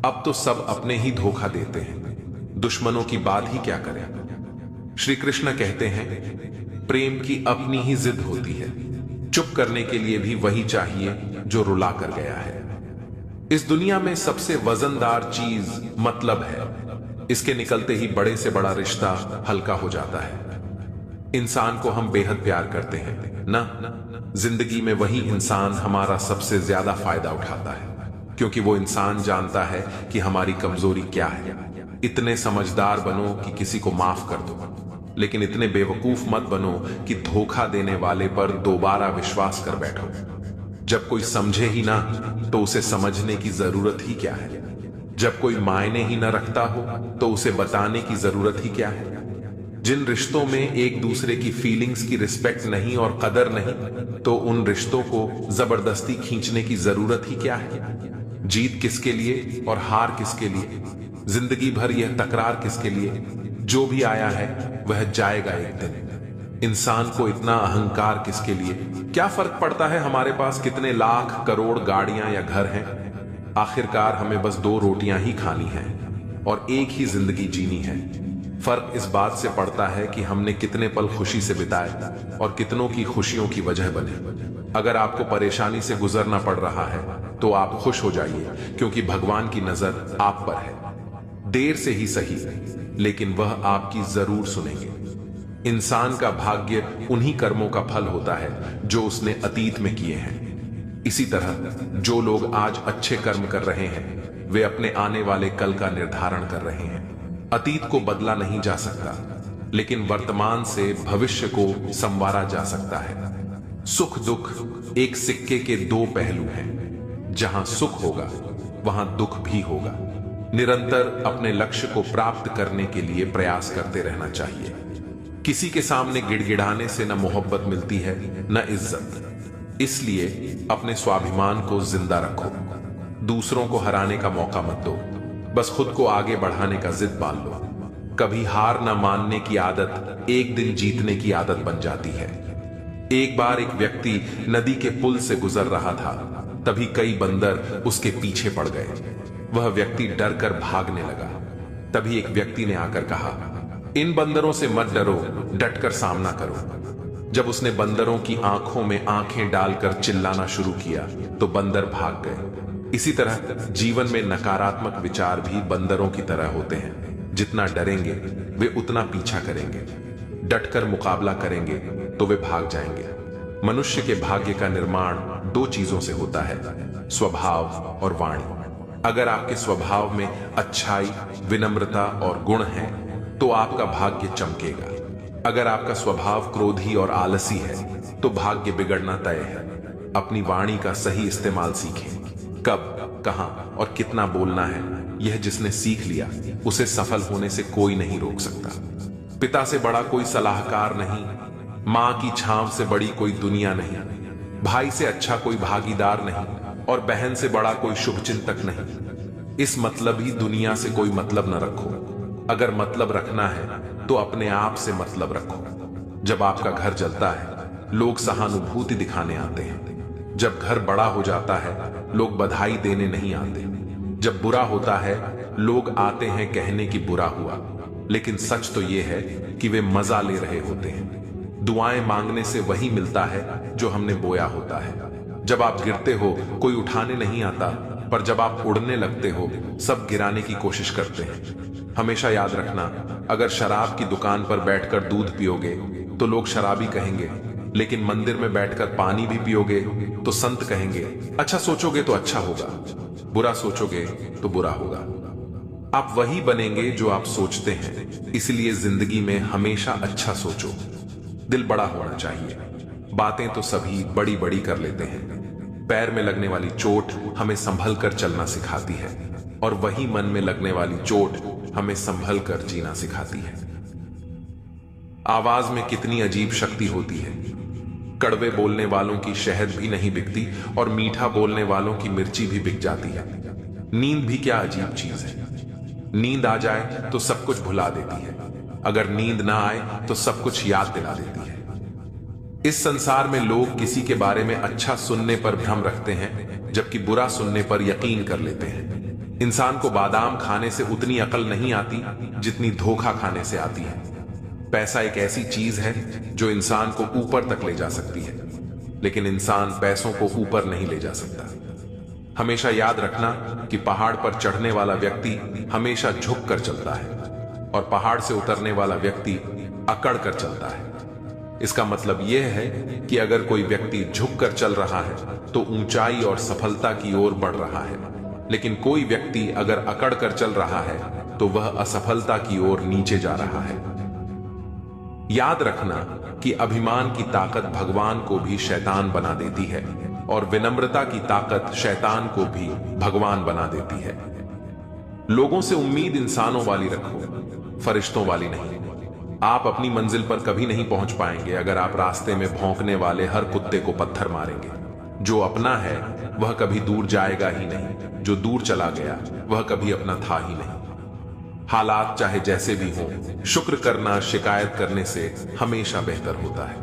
अब तो सब अपने ही धोखा देते हैं, दुश्मनों की बात ही क्या करें। श्री कृष्ण कहते हैं प्रेम की अपनी ही जिद होती है, चुप करने के लिए भी वही चाहिए जो रुला कर गया है। इस दुनिया में सबसे वजनदार चीज मतलब है, इसके निकलते ही बड़े से बड़ा रिश्ता हल्का हो जाता है। इंसान को हम बेहद प्यार करते हैं ना, जिंदगी में वही इंसान हमारा सबसे ज्यादा फायदा उठाता है, क्योंकि वो इंसान जानता है कि हमारी कमजोरी क्या है। इतने समझदार बनो कि किसी को माफ कर दो, लेकिन इतने बेवकूफ मत बनो कि धोखा देने वाले पर दोबारा विश्वास कर बैठो। जब कोई समझे ही ना तो उसे समझने की जरूरत ही क्या है। जब कोई मायने ही ना रखता हो तो उसे बताने की जरूरत ही क्या है। जिन रिश्तों में एक दूसरे की फीलिंग्स की रिस्पेक्ट नहीं और कदर नहीं, तो उन रिश्तों को जबरदस्ती खींचने की जरूरत ही क्या है। जीत किसके लिए और हार किसके लिए, जिंदगी भर यह तकरार किसके लिए। जो भी आया है वह जाएगा एक दिन। इंसान को इतना अहंकार किसके लिए। क्या फर्क पड़ता है हमारे पास कितने लाख करोड़ गाड़ियां या घर हैं। आखिरकार हमें बस 2 रोटियां ही खानी हैं और एक ही जिंदगी जीनी है। फर्क इस बात से पड़ता है कि हमने कितने पल खुशी से बिताए और कितनों की खुशियों की वजह बने। अगर आपको परेशानी से गुजरना पड़ रहा है तो आप खुश हो जाइए, क्योंकि भगवान की नजर आप पर है। देर से ही सही, लेकिन वह आपकी जरूर सुनेंगे। इंसान का भाग्य उन्हीं कर्मों का फल होता है जो उसने अतीत में किए हैं। इसी तरह जो लोग आज अच्छे कर्म कर रहे हैं वे अपने आने वाले कल का निर्धारण कर रहे हैं। अतीत को बदला नहीं जा सकता, लेकिन वर्तमान से भविष्य को संवारा जा सकता है। सुख दुख एक सिक्के के 2 पहलू हैं। जहां सुख होगा वहां दुख भी होगा। निरंतर अपने लक्ष्य को प्राप्त करने के लिए प्रयास करते रहना चाहिए। किसी के सामने गिड़गिड़ाने से न मोहब्बत मिलती है न इज्जत। इसलिए अपने स्वाभिमान को जिंदा रखो। दूसरों को हराने का मौका मत दो, बस खुद को आगे बढ़ाने का जिद पाल लो। कभी हार न मानने की आदत एक दिन जीतने की आदत बन जाती है। एक बार एक व्यक्ति नदी के पुल से गुजर रहा था, तभी कई बंदर उसके पीछे पड़ गए। वह व्यक्ति डर कर भागने लगा। तभी एक व्यक्ति ने आकर कहा, इन बंदरों से मत डरो, डटकर सामना करो। जब उसने बंदरों की आंखों में आंखें डालकर चिल्लाना शुरू किया तो बंदर भाग गए। इसी तरह जीवन में नकारात्मक विचार भी बंदरों की तरह होते हैं। जितना डरेंगे वे उतना पीछा करेंगे, डटकर मुकाबला करेंगे तो वे भाग जाएंगे। मनुष्य के भाग्य का निर्माण 2 चीजों से होता है, स्वभाव और वाणी। अगर आपके स्वभाव में अच्छाई, विनम्रता और गुण है तो आपका भाग्य चमकेगा। अगर आपका स्वभाव क्रोधी और आलसी है तो भाग्य बिगड़ना तय है। अपनी वाणी का सही इस्तेमाल सीखें। कब, कहां और कितना बोलना है, यह जिसने सीख लिया उसे सफल होने से कोई नहीं रोक सकता। पिता से बड़ा कोई सलाहकार नहीं, मां की छांव से बड़ी कोई दुनिया नहीं, भाई से अच्छा कोई भागीदार नहीं और बहन से बड़ा कोई शुभचिंतक नहीं। इस मतलबी दुनिया से कोई मतलब न रखो। अगर मतलब रखना है तो अपने आप से मतलब रखो। जब आपका घर जलता है, लोग सहानुभूति दिखाने आते हैं। जब घर बड़ा हो जाता है, लोग बधाई देने नहीं आते। जब बुरा होता है, लोग आते हैं कहने की बुरा हुआ। लेकिन सच तो यह है कि वे मजा ले रहे होते हैं। दुआएं मांगने से वही मिलता है जो हमने बोया होता है। जब आप गिरते हो, कोई उठाने नहीं आता, पर जब आप उड़ने लगते हो, सब गिराने की कोशिश करते हैं। हमेशा याद रखना, अगर शराब की दुकान पर बैठकर दूध पियोगे तो लोग शराबी कहेंगे, लेकिन मंदिर में बैठकर पानी भी पियोगे तो संत कहेंगे। अच्छा सोचोगे तो अच्छा होगा, बुरा सोचोगे तो बुरा होगा। आप वही बनेंगे जो आप सोचते हैं। इसलिए जिंदगी में हमेशा अच्छा सोचो। दिल बड़ा होना चाहिए। बातें तो सभी बड़ी बड़ी कर लेते हैं। पैर में लगने वाली चोट हमें संभल कर चलना सिखाती है, और वही मन में लगने वाली चोट हमें संभल कर जीना सिखाती है। आवाज में कितनी अजीब शक्ति होती है। कड़वे बोलने वालों की शहद भी नहीं बिकती, और मीठा बोलने वालों की मिर्ची भी बिक जाती है। नींद भी क्या अजीब चीज है। नींद आ जाए तो सब कुछ भुला देती है, अगर नींद ना आए तो सब कुछ याद दिला देती है। इस संसार में लोग किसी के बारे में अच्छा सुनने पर भ्रम रखते हैं, जबकि बुरा सुनने पर यकीन कर लेते हैं। इंसान को बादाम खाने से उतनी अकल नहीं आती जितनी धोखा खाने से आती है। पैसा एक ऐसी चीज है जो इंसान को ऊपर तक ले जा सकती है, लेकिन इंसान पैसों को ऊपर नहीं ले जा सकता। हमेशा याद रखना कि पहाड़ पर चढ़ने वाला व्यक्ति हमेशा झुक कर चलता है, और पहाड़ से उतरने वाला व्यक्ति अकड़ कर चलता है। इसका मतलब यह है कि अगर कोई व्यक्ति झुक कर चल रहा है तो ऊंचाई और सफलता की ओर बढ़ रहा है, लेकिन कोई व्यक्ति अगर अकड़ कर चल रहा है तो वह असफलता की ओर नीचे जा रहा है। याद रखना कि अभिमान की ताकत भगवान को भी शैतान बना देती है, और विनम्रता की ताकत शैतान को भी भगवान बना देती है। लोगों से उम्मीद इंसानों वाली रखो, फरिश्तों वाली नहीं। आप अपनी मंजिल पर कभी नहीं पहुंच पाएंगे अगर आप रास्ते में भौंकने वाले हर कुत्ते को पत्थर मारेंगे। जो अपना है वह कभी दूर जाएगा ही नहीं, जो दूर चला गया वह कभी अपना था ही नहीं। हालात चाहे जैसे भी हों, शुक्र करना शिकायत करने से हमेशा बेहतर होता है।